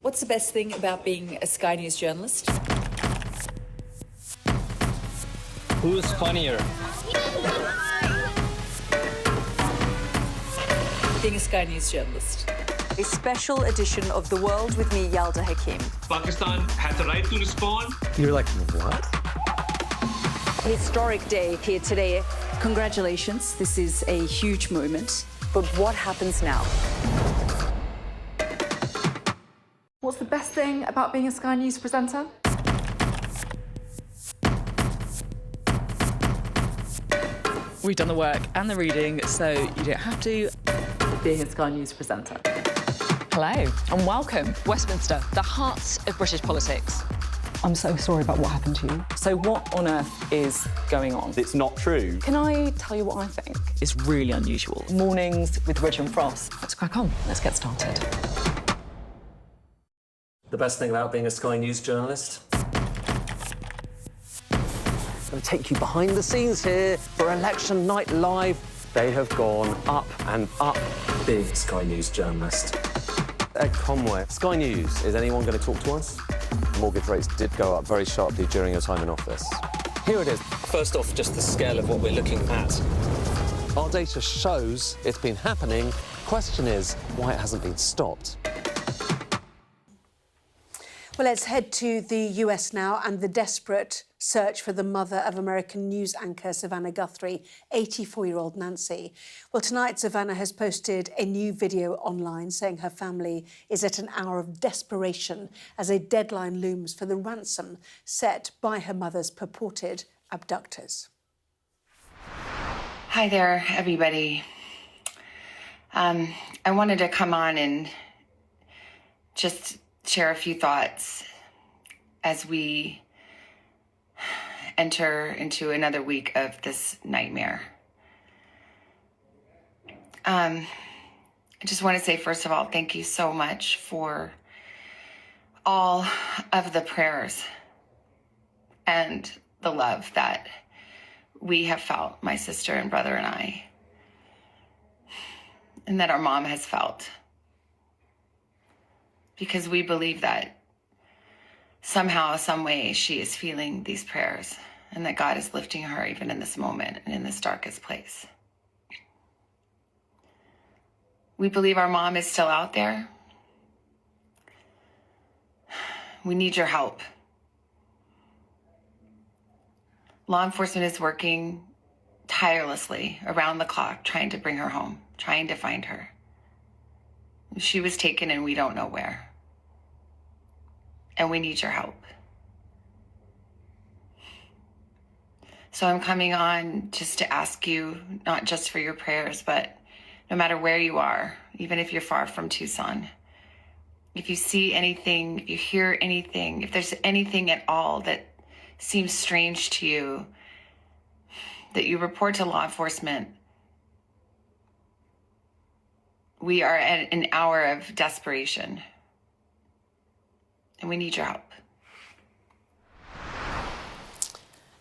What's the best thing about being a Sky News journalist? Who's funnier? Being a Sky News journalist. A special edition of The World with me, Yalda Hakim. Pakistan has the right to respond. You're like, what? Historic day here today. Congratulations, this is a huge moment. But what happens now? What's the best thing about being a Sky News presenter? We've done the work and the reading, so you don't have to. Being a Sky News presenter. Hello and welcome. Westminster, the heart of British politics. I'm so sorry about what happened to you. So what on earth is going on? It's not true. Can I tell you what I think? It's really unusual. Mornings with Ridge and Frost. Let's crack on. Let's get started. The best thing about being a Sky News journalist? I'm going to take you behind the scenes here for Election Night Live. They have gone up and up. Being a Sky News journalist. Ed Conway. Sky News, is anyone going to talk to us? Mortgage rates did go up very sharply during your time in office. Here it is. First off, just the scale of what we're looking at. Our data shows it's been happening. Question is why it hasn't been stopped. Well, let's head to the US now and the desperate search for the mother of American news anchor Savannah Guthrie, 84-year-old Nancy. Well, tonight, Savannah has posted a new video online saying her family is at an hour of desperation as a deadline looms for the ransom set by her mother's purported abductors. Hi there, everybody. I wanted to come on and just share a few thoughts as we enter into another week of this nightmare. I just want to say, first of all, thank you so much for all of the prayers and the love that we have felt, my sister and brother and I, and that our mom has felt. Because we believe that somehow, some way, she is feeling these prayers and that God is lifting her even in this moment and in this darkest place. We believe our mom is still out there. We need your help. Law enforcement is working tirelessly around the clock trying to bring her home, trying to find her. She was taken and we don't know where. And we need your help. So I'm coming on just to ask you, not just for your prayers, but no matter where you are, even if you're far from Tucson, if you see anything, if you hear anything, if there's anything at all that seems strange to you, that you report to law enforcement. We are at an hour of desperation, and we need your help.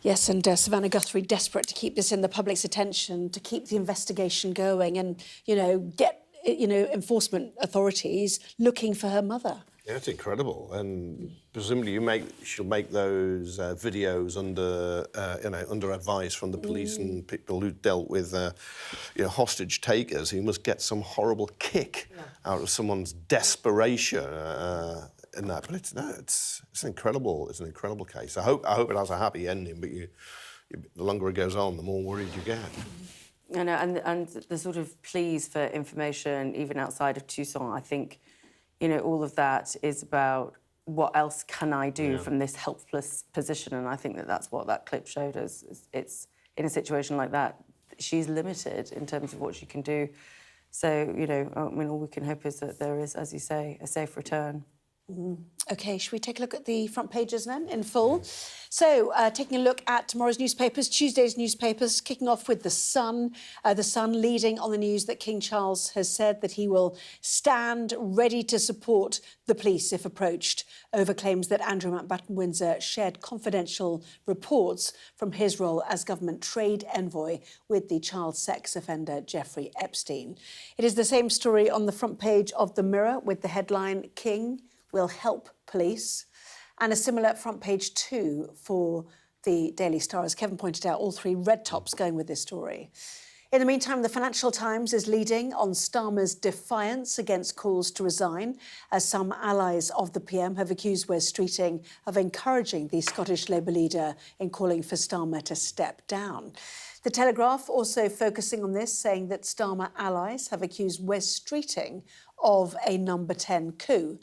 Yes, and Savannah Guthrie desperate to keep this in the public's attention, to keep the investigation going and, get, enforcement authorities looking for her mother. Yeah, it's incredible, and presumably she'll make those videos under advice from the police and people who dealt with hostage takers who must get some horrible kick out of someone's desperation in that. But it's incredible. It's an incredible case. I hope it has a happy ending. But the longer it goes on, the more worried you get. I know, and the sort of pleas for information, even outside of Tucson, I think. All of that is about what else can I do from this helpless position, and I think that's what that clip showed us. It's in a situation like that, she's limited in terms of what she can do. So, all we can hope is that there is, as you say, a safe return. OK, should we take a look at the front pages then, in full? So, taking a look at tomorrow's newspapers, Tuesday's newspapers, kicking off with The Sun. The Sun leading on the news that King Charles has said that he will stand ready to support the police if approached over claims that Andrew Mountbatten Windsor shared confidential reports from his role as government trade envoy with the child sex offender Jeffrey Epstein. It is the same story on the front page of The Mirror with the headline, King will help police, and a similar front page too for the Daily Star. As Kevin pointed out, all three red tops going with this story. In the meantime, the Financial Times is leading on Starmer's defiance against calls to resign, as some allies of the PM have accused Wes Streeting of encouraging the Scottish Labour leader in calling for Starmer to step down. The Telegraph also focusing on this, saying that Starmer allies have accused Wes Streeting of a number 10 coup.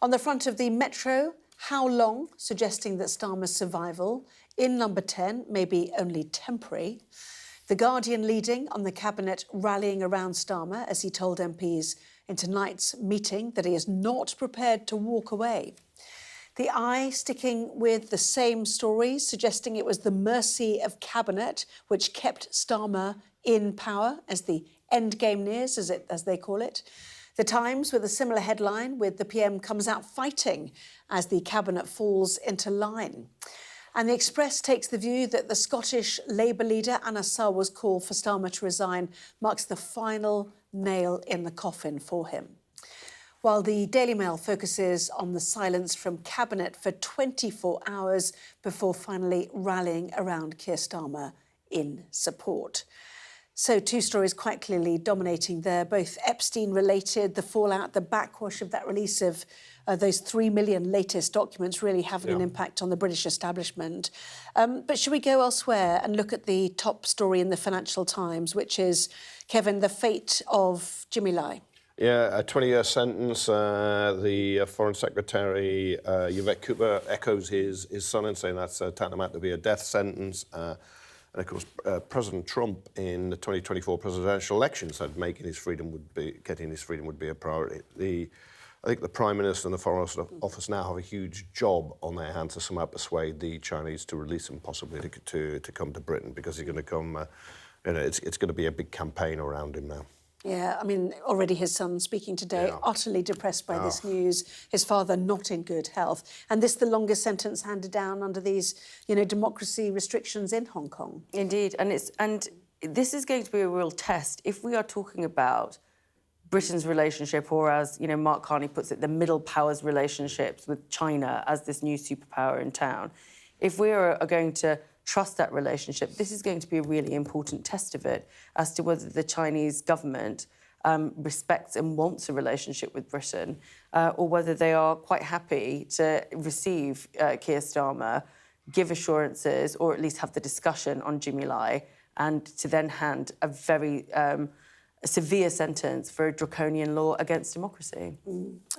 On the front of the Metro, how long, suggesting that Starmer's survival in number 10 may be only temporary. The Guardian leading on the Cabinet rallying around Starmer as he told MPs in tonight's meeting that he is not prepared to walk away. The Eye sticking with the same story, suggesting it was the mercy of Cabinet which kept Starmer in power as the endgame nears, as they call it. The Times with a similar headline with the PM comes out fighting as the Cabinet falls into line. And the Express takes the view that the Scottish Labour leader Anna Sarwar's call for Starmer to resign marks the final nail in the coffin for him. While the Daily Mail focuses on the silence from Cabinet for 24 hours before finally rallying around Keir Starmer in support. So 2 stories quite clearly dominating there, both Epstein-related, the fallout, the backwash of that release of those 3 million latest documents really having an impact on the British establishment. But should we go elsewhere and look at the top story in the Financial Times, which is, Kevin, the fate of Jimmy Lai? Yeah, a 20-year sentence. The Foreign Secretary, Yvette Cooper, echoes his son in saying that's tantamount to be a death sentence. And of course, President Trump in the 2024 presidential election said getting his freedom would be a priority. I think the Prime Minister and the Foreign Office now have a huge job on their hands to somehow persuade the Chinese to release him, possibly to come to Britain, because he's going to come. It's going to be a big campaign around him now. Yeah, I mean, already his son speaking today, utterly depressed by this news. His father not in good health. And this the longest sentence handed down under these, democracy restrictions in Hong Kong. Indeed, and this is going to be a real test. If we are talking about Britain's relationship, or as, Mark Carney puts it, the middle powers relationships with China as this new superpower in town, if we are going to trust that relationship, this is going to be a really important test of it as to whether the Chinese government respects and wants a relationship with Britain, or whether they are quite happy to receive Keir Starmer, give assurances, or at least have the discussion on Jimmy Lai, and to then hand a very severe sentence for a draconian law against democracy.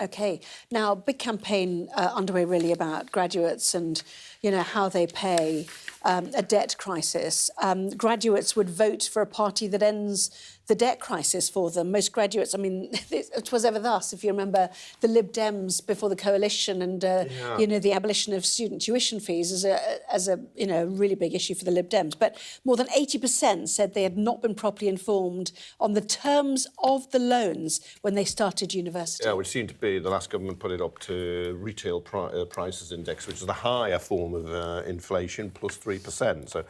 OK. Now, big campaign underway really about graduates and, how they pay a debt crisis. Graduates would vote for a party that ends the debt crisis for them. Most graduates, I mean, it was ever thus, if you remember the Lib Dems before the coalition and, the abolition of student tuition fees as a really big issue for the Lib Dems. But more than 80% said they had not been properly informed on the terms of the loans when they started university. Yeah, which seemed to be, the last government put it up to retail prices index, which is the higher form of inflation, plus 3%. So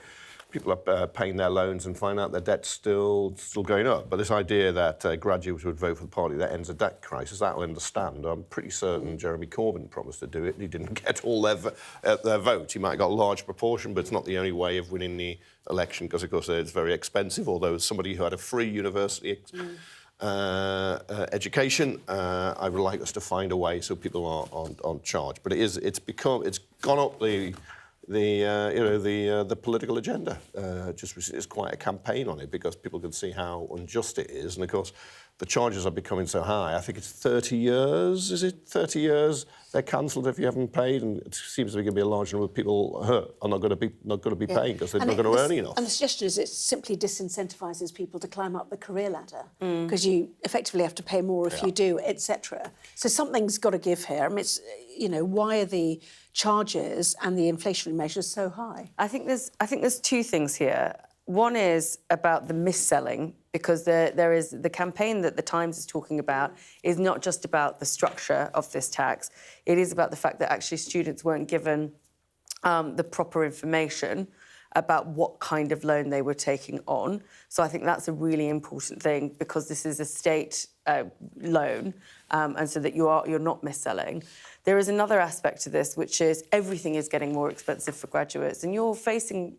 people are paying their loans and find out their debt's still going up. But this idea that graduates would vote for the party that ends a debt crisis, that will understand. I'm pretty certain Jeremy Corbyn promised to do it. He didn't get all their votes. He might have got a large proportion, but it's not the only way of winning the election, because, of course, it's very expensive. Although as somebody who had a free university education, I would like us to find a way so people are on charge. But it's gone up the political agenda. It's quite a campaign on it, because people can see how unjust it is. And of course, the charges are becoming so high. I think it's 30 years. Is it 30 years? They're cancelled if you haven't paid, and it seems to be going to be a large number of people who are not going to be paying because they're not going to earn enough. And the suggestion is it simply disincentivises people to climb up the career ladder, because you effectively have to pay more if you do, etc. So something's got to give here. I mean, it's why are the charges and the inflationary measures so high? I think there's 2 things here. One is about the mis-selling, because there is the campaign that the Times is talking about is not just about the structure of this tax. It is about the fact that actually students weren't given the proper information about what kind of loan they were taking on. So I think that's a really important thing, because this is a state loan, and so that you're not mis-selling. There is another aspect to this, which is everything is getting more expensive for graduates, and you're facing,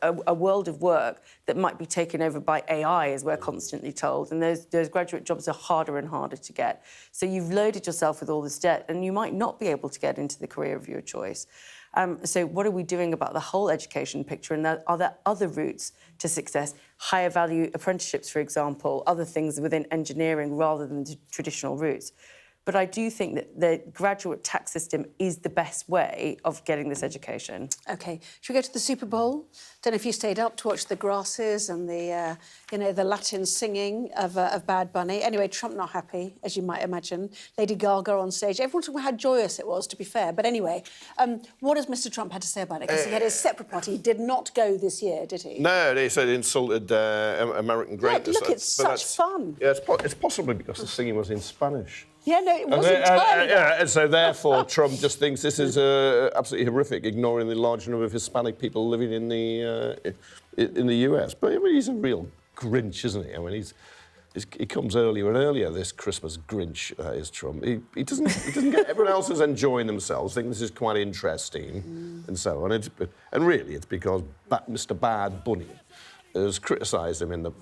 a world of work that might be taken over by AI, as we're constantly told, and those graduate jobs are harder and harder to get. So you've loaded yourself with all this debt, and you might not be able to get into the career of your choice. So what are we doing about the whole education picture? And are there other routes to success? Higher value apprenticeships, for example, other things within engineering rather than the traditional routes. But I do think that the graduate tax system is the best way of getting this education. OK. Should we go to the Super Bowl? Don't know if you stayed up to watch the grasses and the, the Latin singing of Bad Bunny. Anyway, Trump not happy, as you might imagine. Lady Gaga on stage. Everyone talking about how joyous it was, to be fair. But anyway, what has Mr Trump had to say about it? Because he had his separate party. He did not go this year, did he? No, they said it insulted American greatness. Look, it's such fun. Yeah, it's possibly because the singing was in Spanish. Yeah, no, it wasn't entirely. And so therefore Trump just thinks this is absolutely horrific, ignoring the large number of Hispanic people living in the US. But I mean, he's a real Grinch, isn't he? I mean, he comes earlier and earlier. This Christmas Grinch is Trump. He doesn't get. Everyone else is enjoying themselves, think this is quite interesting, and so on. And really, it's because Mr. Bad Bunny has criticised him in the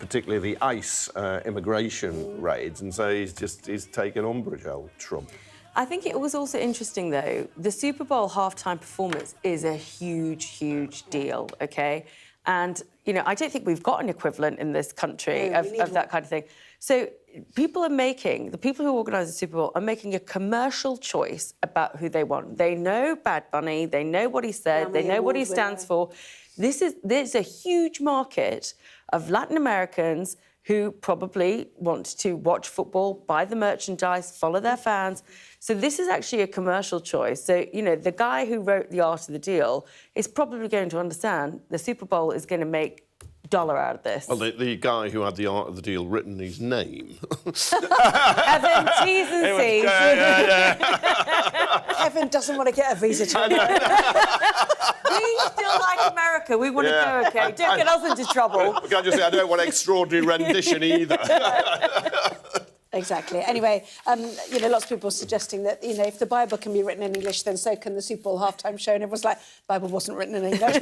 particularly the ICE immigration raids, and so he's taken umbrage, old Trump. I think it was also interesting, though, the Super Bowl halftime performance is a huge, huge deal, OK? And, you know, I don't think we've got an equivalent in this country of that kind of thing. So the people who organise the Super Bowl are making a commercial choice about who they want. They know Bad Bunny, they know what he said, they know what he stands for. There's a huge market of Latin Americans who probably want to watch football, buy the merchandise, follow their fans. So this is actually a commercial choice. So, you know, the guy who wrote the art of the deal is probably going to understand the Super Bowl is going to make dollar out of this. Well, the guy who had the art of the deal written in his name. Evan, T's and C's. Kevin doesn't want to get a visa to We still like America. We want to go, OK? Don't get us into trouble. I can't just say I don't want extraordinary rendition either. Exactly. Anyway, you know, lots of people suggesting that, you know, if the Bible can be written in English, then so can the Super Bowl halftime show. And everyone's like, Bible wasn't written in English.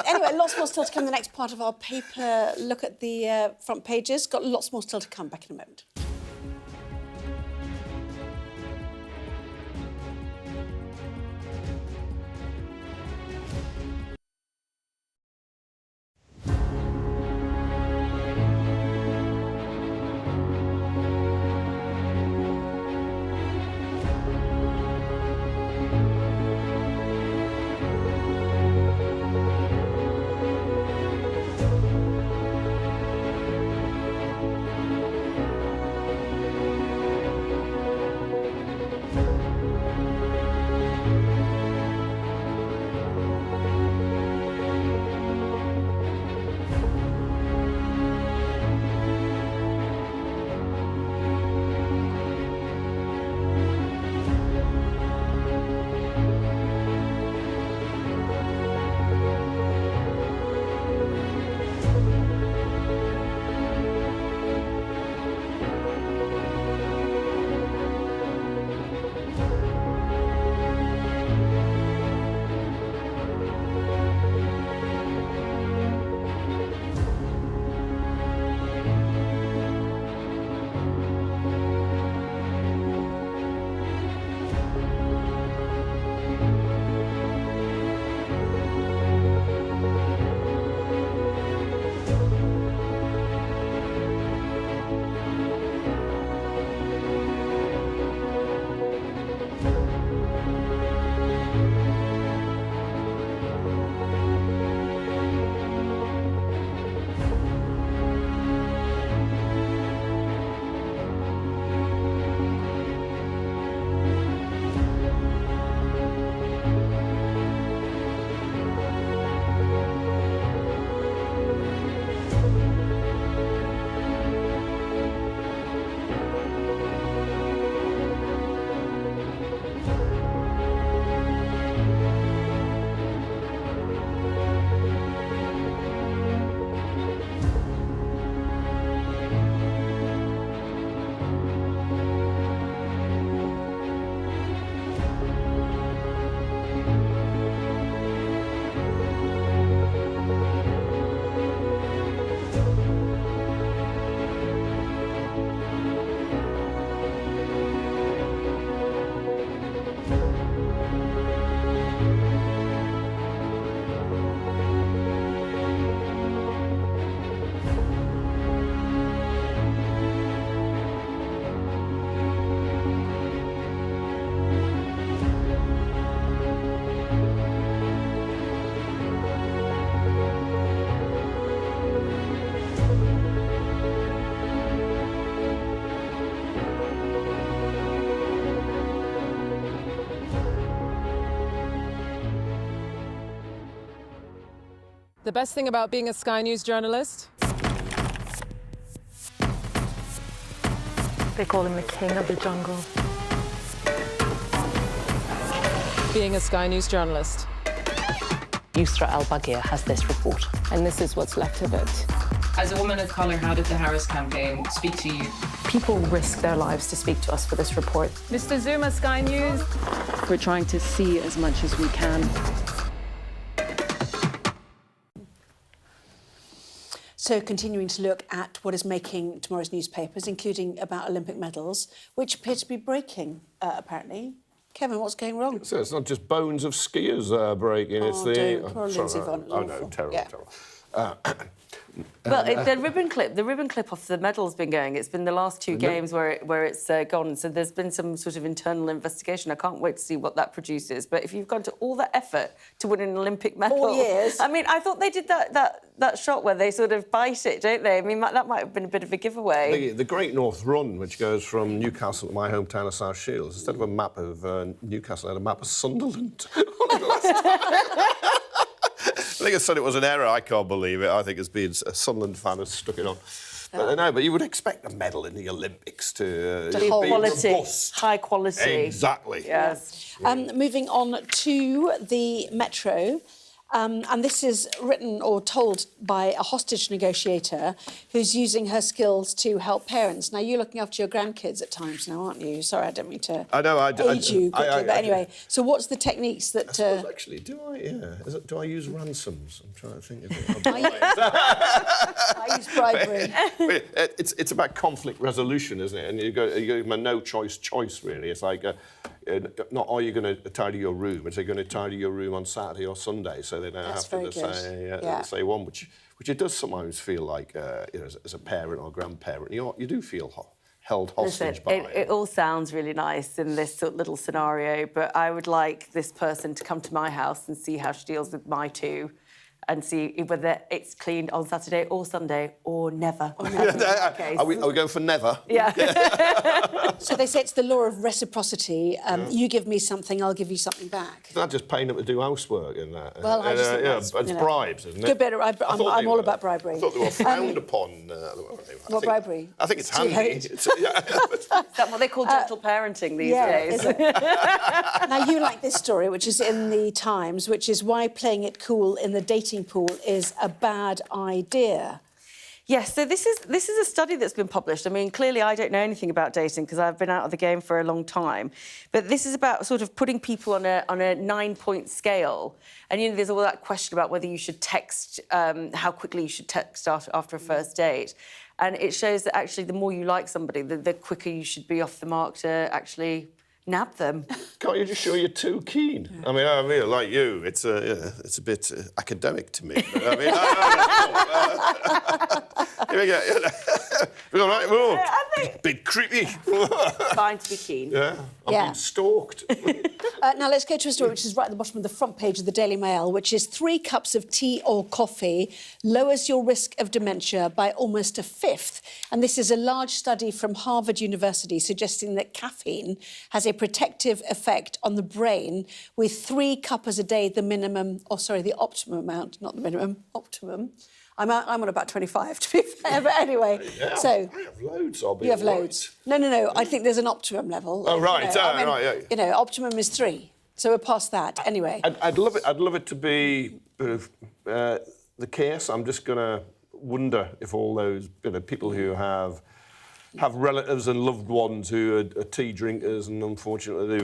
Anyway, lots more still to come. The next part of our paper, look at the front pages. Got lots more still to come. Back in a moment. The best thing about being a Sky News journalist? They call him the king of the jungle. Being a Sky News journalist. Yusra al-Baghir has this report. And this is what's left of it. As a woman of colour, how did the Harris campaign speak to you? People risk their lives to speak to us for this report. Mr. Zuma, Sky News. We're trying to see as much as we can. So continuing to look at what is making tomorrow's newspapers, including about Olympic medals, which appear to be breaking, apparently. Kevin, what's going wrong? So it's not just bones of skiers breaking, it's the... Don't. Poor Lindsay Vonn. Oh, no, terrible, terrible. Well, the ribbon clip off the medal's been going. It's been the last two games where it's gone. So there's been some sort of internal investigation. I can't wait to see what that produces. But if you've gone to all that effort to win an Olympic medal, 4 years. I mean, I thought they did that shot where they sort of bite it, don't they? I mean, that might have been a bit of a giveaway. The Great North Run, which goes from Newcastle to my hometown of South Shields, instead of a map of Newcastle, I had a map of Sunderland. I think I said it was an error. I can't believe it. I think it's been a Sunderland fan has stuck it on. But no, but you would expect a medal in the Olympics to be robust. High quality. Exactly. Yes. Moving on to the Metro. And this is written or told by a hostage negotiator who's using her skills to help parents. Now, you're looking after your grandkids at times now, aren't you? Sorry, I don't mean to age you quickly. But anyway, so what's the techniques that... I suppose, actually, do I use ransoms? I'm trying to think of it. I use bribery. It's about conflict resolution, isn't it? And you give them a no-choice choice, really. It's like... not are you going to tidy your room, it's are you going to tidy your room on Saturday or Sunday, so they don't have to say one, which it does sometimes feel like, you know, as a parent or grandparent, you do feel held hostage by it. It all sounds really nice in this sort of little scenario, but I would like this person to come to my house and see how she deals with my two, and see whether it's cleaned on Saturday or Sunday or never. Are we going for never? Yeah. So they say it's the law of reciprocity. You give me something, I'll give you something back. It's not just paying them to do housework in that. Well, I just think it's bribes, isn't it? Good bit. I'm all about bribery. I thought they were frowned upon. What bribery? I think it's handy. Is that what they call gentle parenting these days? Now, you like this story, which is in the Times, which is why playing it cool in the dating pool is a bad idea. Yes, so this is a study that's been published. I mean, clearly I don't know anything about dating because I've been out of the game for a long time. But this is about sort of putting people on a 9-point scale. And, you know, there's all that question about whether you should text, how quickly you should text after a first date. And it shows that actually the more you like somebody, the quicker you should be off the mark to actually nab them. Can't you just show you're too keen? Yeah. I mean, like you, it's a bit academic to me. But, I mean, here we go. We're all right. We're all a bit creepy. Fine to be keen. Yeah, I'm being stalked. Now let's go to a story which is right at the bottom of the front page of the Daily Mail, which is 3 cups of tea or coffee lowers your risk of dementia by almost a fifth. And this is a large study from Harvard University suggesting that caffeine has a protective effect on the brain, with 3 cups a day the minimum, the optimum amount, not the minimum, optimum. I'm on about 25, to be fair, but anyway. Yeah, so I have loads, I'll be You have loads. No, I think there's an optimum level. Oh, right, right. You know, optimum is 3, so we're past that. Anyway. I'd love it to be the case. I'm just going to wonder if all those people who have relatives and loved ones who are tea drinkers, and unfortunately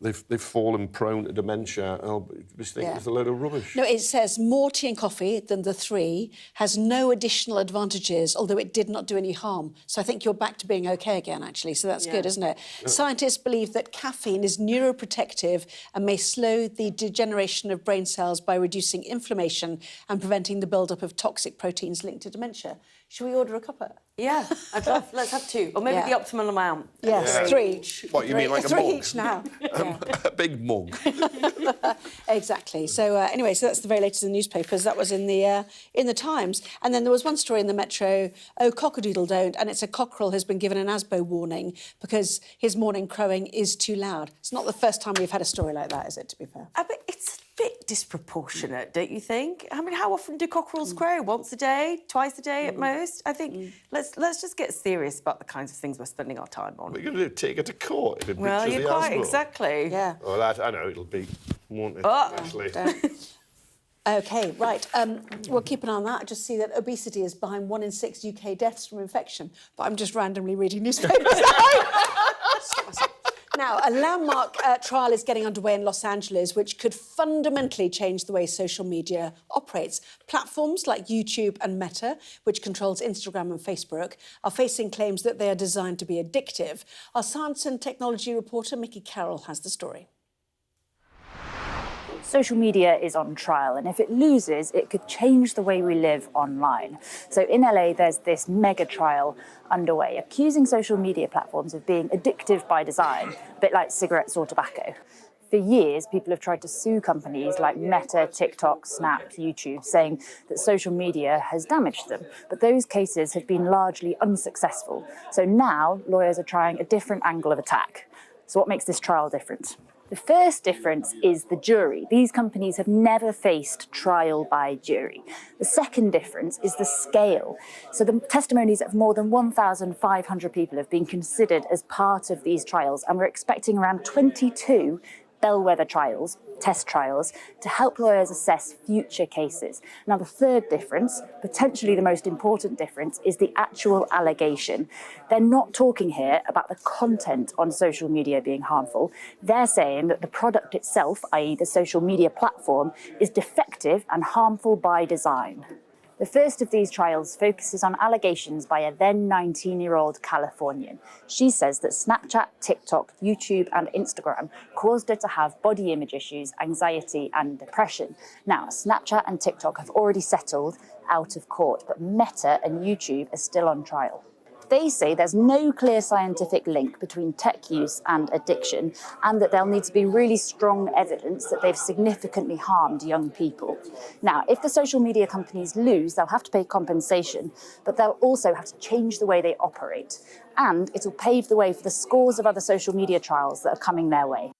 they've fallen prone to dementia. I'll just think it's a load of rubbish. No, it says more tea and coffee than the 3 has no additional advantages, although it did not do any harm. So I think you're back to being OK again, actually. So that's good, isn't it? Yeah. Scientists believe that caffeine is neuroprotective and may slow the degeneration of brain cells by reducing inflammation and preventing the build-up of toxic proteins linked to dementia. Should we order a cuppa? Yeah, I'd love. Let's have 2, or maybe the optimal amount. Yes, 3 each. What, you mean like a 3 mug? each now. A big mug. Exactly. So anyway, so that's the very latest in the newspapers. That was in the Times, and then there was one story in the Metro. Oh, cock-a-doodle don't, and it's a cockerel has been given an ASBO warning because his morning crowing is too loud. It's not the first time we've had a story like that, is it? To be fair, but it's a bit disproportionate, don't you think? I mean, how often do cockerels crow? Once a day, twice a day at most? I think let's just get serious about the kinds of things we're spending our time on. What are you going to do? Take it to court? If it well, you're quite ASBO? Exactly. Yeah. Well, I know it'll be, won't it? Oh, actually. OK, right. We'll keep an eye on that. I just see that obesity is behind 1 in 6 UK deaths from infection. But I'm just randomly reading newspapers. Now, a landmark trial is getting underway in Los Angeles, which could fundamentally change the way social media operates. Platforms like YouTube and Meta, which controls Instagram and Facebook, are facing claims that they are designed to be addictive. Our science and technology reporter, Mickey Carroll, has the story. Social media is on trial, and if it loses, it could change the way we live online. So in LA, there's this mega trial underway, accusing social media platforms of being addictive by design, a bit like cigarettes or tobacco. For years, people have tried to sue companies like Meta, TikTok, Snap, YouTube, saying that social media has damaged them. But those cases have been largely unsuccessful. So now, lawyers are trying a different angle of attack. So what makes this trial different? The first difference is the jury. These companies have never faced trial by jury. The second difference is the scale. So the testimonies of more than 1,500 people have been considered as part of these trials, and we're expecting around 22 bellwether trials, test trials, to help lawyers assess future cases. Now, the third difference, potentially the most important difference, is the actual allegation. They're not talking here about the content on social media being harmful. They're saying that the product itself, i.e. the social media platform, is defective and harmful by design. The first of these trials focuses on allegations by a then 19-year-old Californian. She says that Snapchat, TikTok, YouTube and Instagram caused her to have body image issues, anxiety and depression. Now, Snapchat and TikTok have already settled out of court, but Meta and YouTube are still on trial. They say there's no clear scientific link between tech use and addiction, and that there'll need to be really strong evidence that they've significantly harmed young people. Now, if the social media companies lose, they'll have to pay compensation, but they'll also have to change the way they operate. And it'll pave the way for the scores of other social media trials that are coming their way.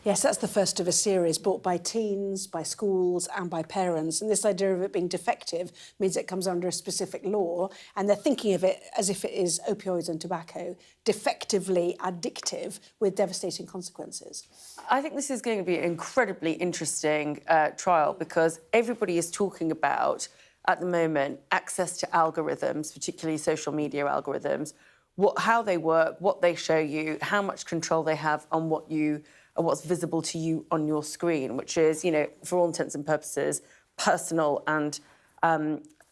Yes, that's the first of a series brought by teens, by schools and by parents. And this idea of it being defective means it comes under a specific law, and they're thinking of it as if it is opioids and tobacco, defectively addictive with devastating consequences. I think this is going to be an incredibly interesting trial, because everybody is talking about, at the moment, access to algorithms, particularly social media algorithms, how they work, what they show you, how much control they have on what's visible to you on your screen, which is, you know, for all intents and purposes, personal and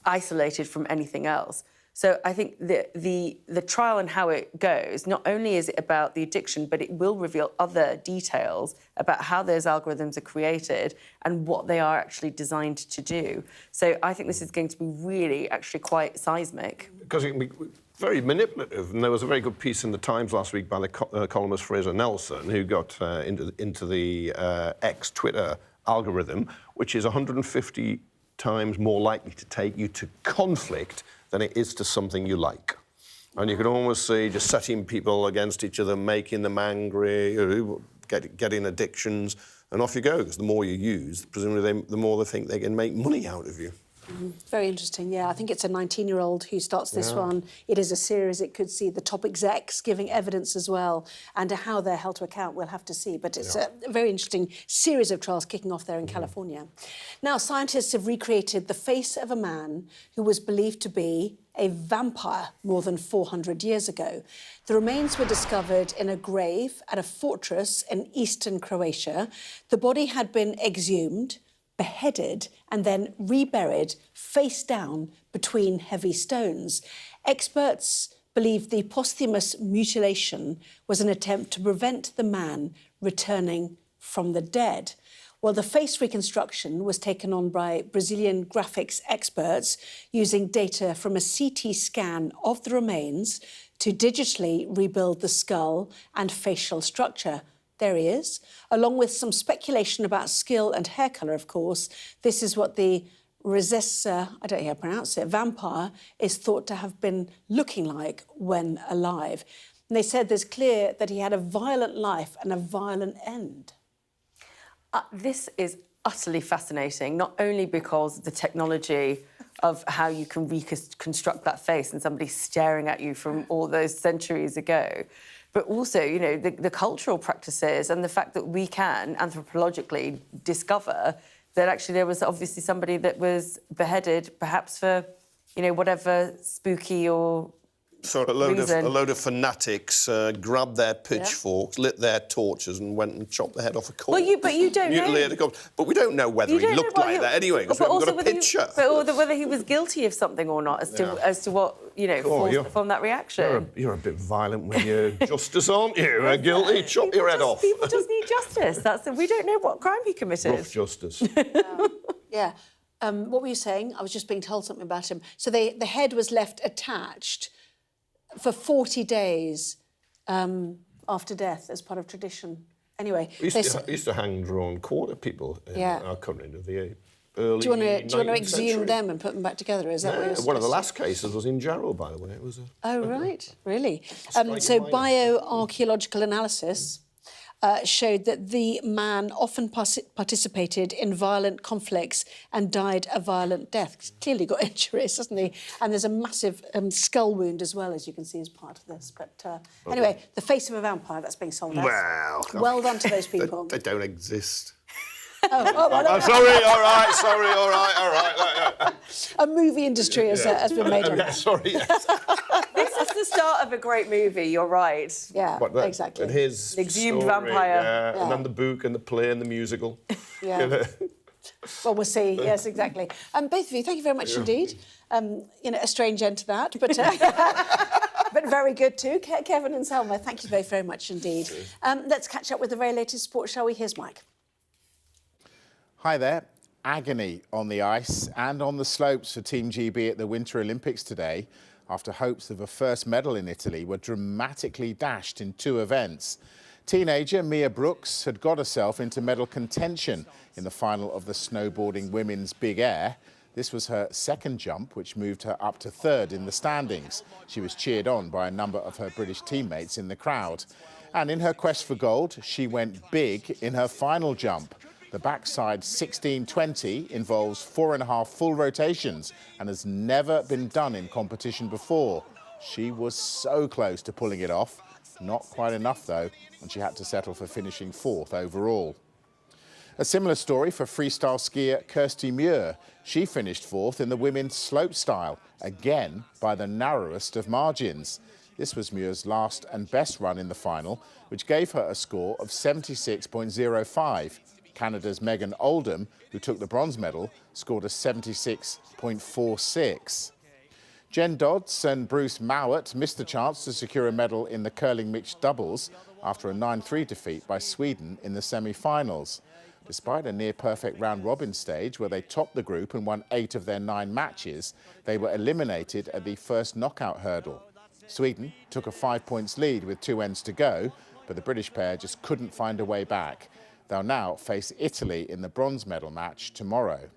isolated from anything else. So I think the trial and how it goes, not only is it about the addiction, but it will reveal other details about how those algorithms are created and what they are actually designed to do. So I think this is going to be really actually quite seismic. Because it can be very manipulative, and there was a very good piece in the Times last week by the columnist Fraser Nelson, who got into the ex-Twitter algorithm, which is 150 times more likely to take you to conflict than it is to something you like. And you can almost see just setting people against each other, making them angry, getting addictions, and off you go, because the more you use, presumably the more they think they can make money out of you. Very interesting, yeah. I think it's a 19-year-old who starts this one. It is a series. It could see the top execs giving evidence as well, and how they're held to account, we'll have to see. But it's a very interesting series of trials kicking off there in California. Now, scientists have recreated the face of a man who was believed to be a vampire more than 400 years ago. The remains were discovered in a grave at a fortress in eastern Croatia. The body had been exhumed, beheaded and then reburied face down between heavy stones. Experts believe the posthumous mutilation was an attempt to prevent the man returning from the dead. Well, the face reconstruction was taken on by Brazilian graphics experts using data from a CT scan of the remains to digitally rebuild the skull and facial structure. There he is, along with some speculation about skill and hair colour, of course. This is what the Rosessa, I don't know how to pronounce it, vampire, is thought to have been looking like when alive. And they said there's clear that he had a violent life and a violent end. This is utterly fascinating, not only because the technology of how you can reconstruct that face and somebody staring at you from all those centuries ago, but also, you know, the cultural practices and the fact that we can anthropologically discover that actually there was obviously somebody that was beheaded, perhaps for, you know, whatever spooky or So a load of fanatics grabbed their pitchforks, lit their torches, and went and chopped the head off a corpse. Well, but you don't know. But we don't know whether he looked like that anyway, because we haven't got a picture. But whether he was guilty of something or not, as to what, you know, falls from that reaction. You're a bit violent when you're justice, aren't you? Guilty, chop your head off. People just need justice. We don't know what crime he committed. Rough justice. Yeah. What were you saying? I was just being told something about him. So the head was left attached for 40 days after death as part of tradition. Anyway, We used to hang drawn quarter people in our country of the early. Do you want to exhume them and put them back together? Is that what you're one of the last cases was in Jarrow, by the way. It was. Oh right, really? So bioarchaeological analysis showed that the man often participated in violent conflicts and died a violent death. He's clearly got injuries, hasn't he? And there's a massive skull wound as well, as you can see, as part of this. But anyway, the face of a vampire that's being sold out. Well done to those people. They don't exist. Sorry, all right. A movie industry has been made on that. Sorry. This is the start of a great movie, you're right. Yeah, exactly. And his exhumed story, vampire. And then the book and the play and the musical. Yeah. You know? Well, we'll see. Yes, exactly. Both of you, thank you very much indeed. You know, a strange end to that, but but very good too. Kevin and Selma, thank you both very much indeed. Let's catch up with the very latest sport, shall we? Here's Mike. Hi there. Agony on the ice and on the slopes for Team GB at the Winter Olympics today after hopes of a first medal in Italy were dramatically dashed in 2 events. Teenager Mia Brooks had got herself into medal contention in the final of the snowboarding women's big air. This was her second jump, which moved her up to 3rd in the standings. She was cheered on by a number of her British teammates in the crowd. And in her quest for gold, she went big in her final jump. The backside 1620 involves 4.5 full rotations and has never been done in competition before. She was so close to pulling it off. Not quite enough, though, and she had to settle for finishing 4th overall. A similar story for freestyle skier Kirsty Muir. She finished 4th in the women's slopestyle, again by the narrowest of margins. This was Muir's last and best run in the final, which gave her a score of 76.05. Canada's Megan Oldham, who took the bronze medal, scored a 76.46. Jen Dodds and Bruce Mowat missed the chance to secure a medal in the curling mixed doubles after a 9-3 defeat by Sweden in the semi-finals. Despite a near-perfect round-robin stage where they topped the group and won 8 of their 9 matches, they were eliminated at the first knockout hurdle. Sweden took a 5-point lead with 2 ends to go, but the British pair just couldn't find a way back. They'll now face Italy in the bronze medal match tomorrow.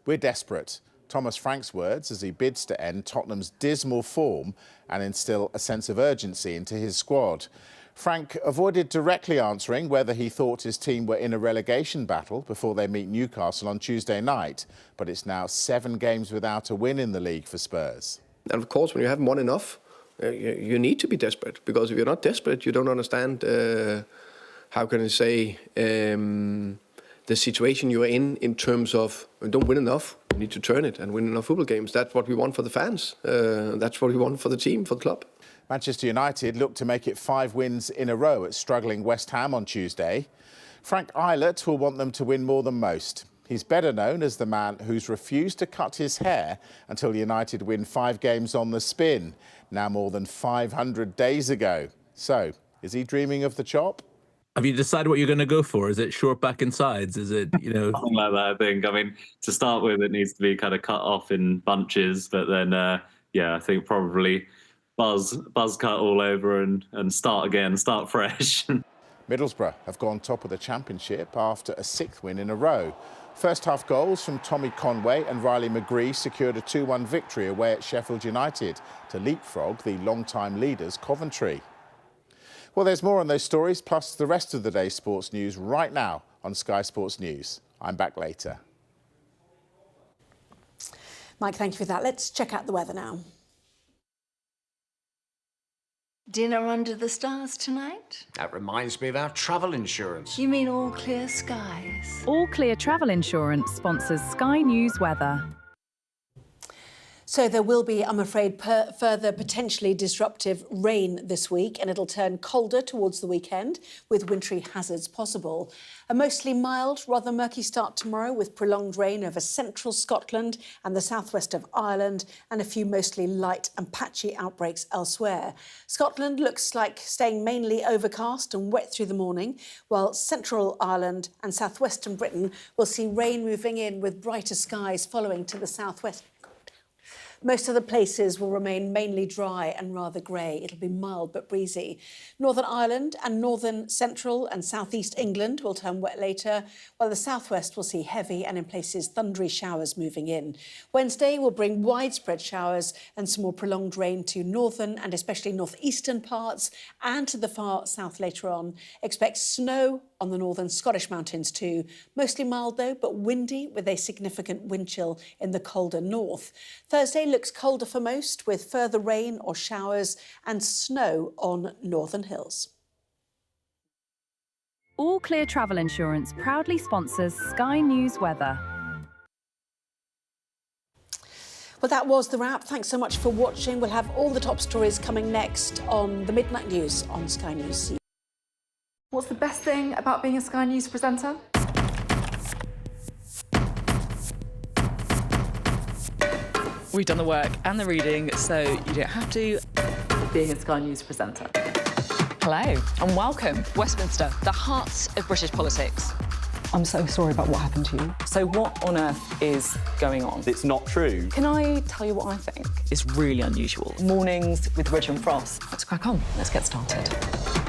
We're desperate. Thomas Frank's words as he bids to end Tottenham's dismal form and instill a sense of urgency into his squad. Frank avoided directly answering whether he thought his team were in a relegation battle before they meet Newcastle on Tuesday night, but it's now 7 games without a win in the league for Spurs. And of course, when you haven't won enough, you need to be desperate, because if you're not desperate, you don't understand how can I say, the situation you are in terms of don't win enough, you need to turn it and win enough football games. That's what we want for the fans. That's what we want for the team, for the club. Manchester United look to make it 5 wins in a row at struggling West Ham on Tuesday. Frank Eilert will want them to win more than most. He's better known as the man who's refused to cut his hair until United win 5 games on the spin, now more than 500 days ago. So, is he dreaming of the chop? Have you decided what you're going to go for? Is it short back and sides? Is it, you know... Something like that, I think. I mean, to start with, it needs to be kind of cut off in bunches, but then, yeah, I think probably buzz cut all over and start again, start fresh. Middlesbrough have gone top of the Championship after a 6th win in a row. First half goals from Tommy Conway and Riley McGree secured a 2-1 victory away at Sheffield United to leapfrog the long-time leaders Coventry. Well, there's more on those stories, plus the rest of the day's sports news right now on Sky Sports News. I'm back later. Mike, thank you for that. Let's check out the weather now. Dinner under the stars tonight? That reminds me of our travel insurance. You mean All Clear Skies? All Clear Travel Insurance sponsors Sky News weather. So there will be, I'm afraid, further potentially disruptive rain this week, and it'll turn colder towards the weekend with wintry hazards possible. A mostly mild, rather murky start tomorrow with prolonged rain over central Scotland and the southwest of Ireland, and a few mostly light and patchy outbreaks elsewhere. Scotland looks like staying mainly overcast and wet through the morning, while central Ireland and southwestern Britain will see rain moving in with brighter skies following to the southwest. Most other places will remain mainly dry and rather grey. It'll be mild but breezy. Northern Ireland and northern central and southeast England will turn wet later, while the southwest will see heavy and in places thundery showers moving in. Wednesday will bring widespread showers and some more prolonged rain to northern and especially northeastern parts and to the far south later on. Expect snow on the northern Scottish mountains too. Mostly mild though, but windy with a significant wind chill in the colder north. Thursday looks colder for most, with further rain or showers and snow on northern hills. All Clear Travel Insurance proudly sponsors Sky News weather. Well, that was the wrap. Thanks so much for watching. We'll have all the top stories coming next on the Midnight News on Sky News. What's the best thing about being a Sky News presenter? We've done the work and the reading, so you don't have to. Being a Sky News presenter. Hello and welcome. Westminster, the heart of British politics. I'm so sorry about what happened to you. So what on earth is going on? It's not true. Can I tell you what I think? It's really unusual. Mornings with Richard and Frost. Let's crack on. Let's get started.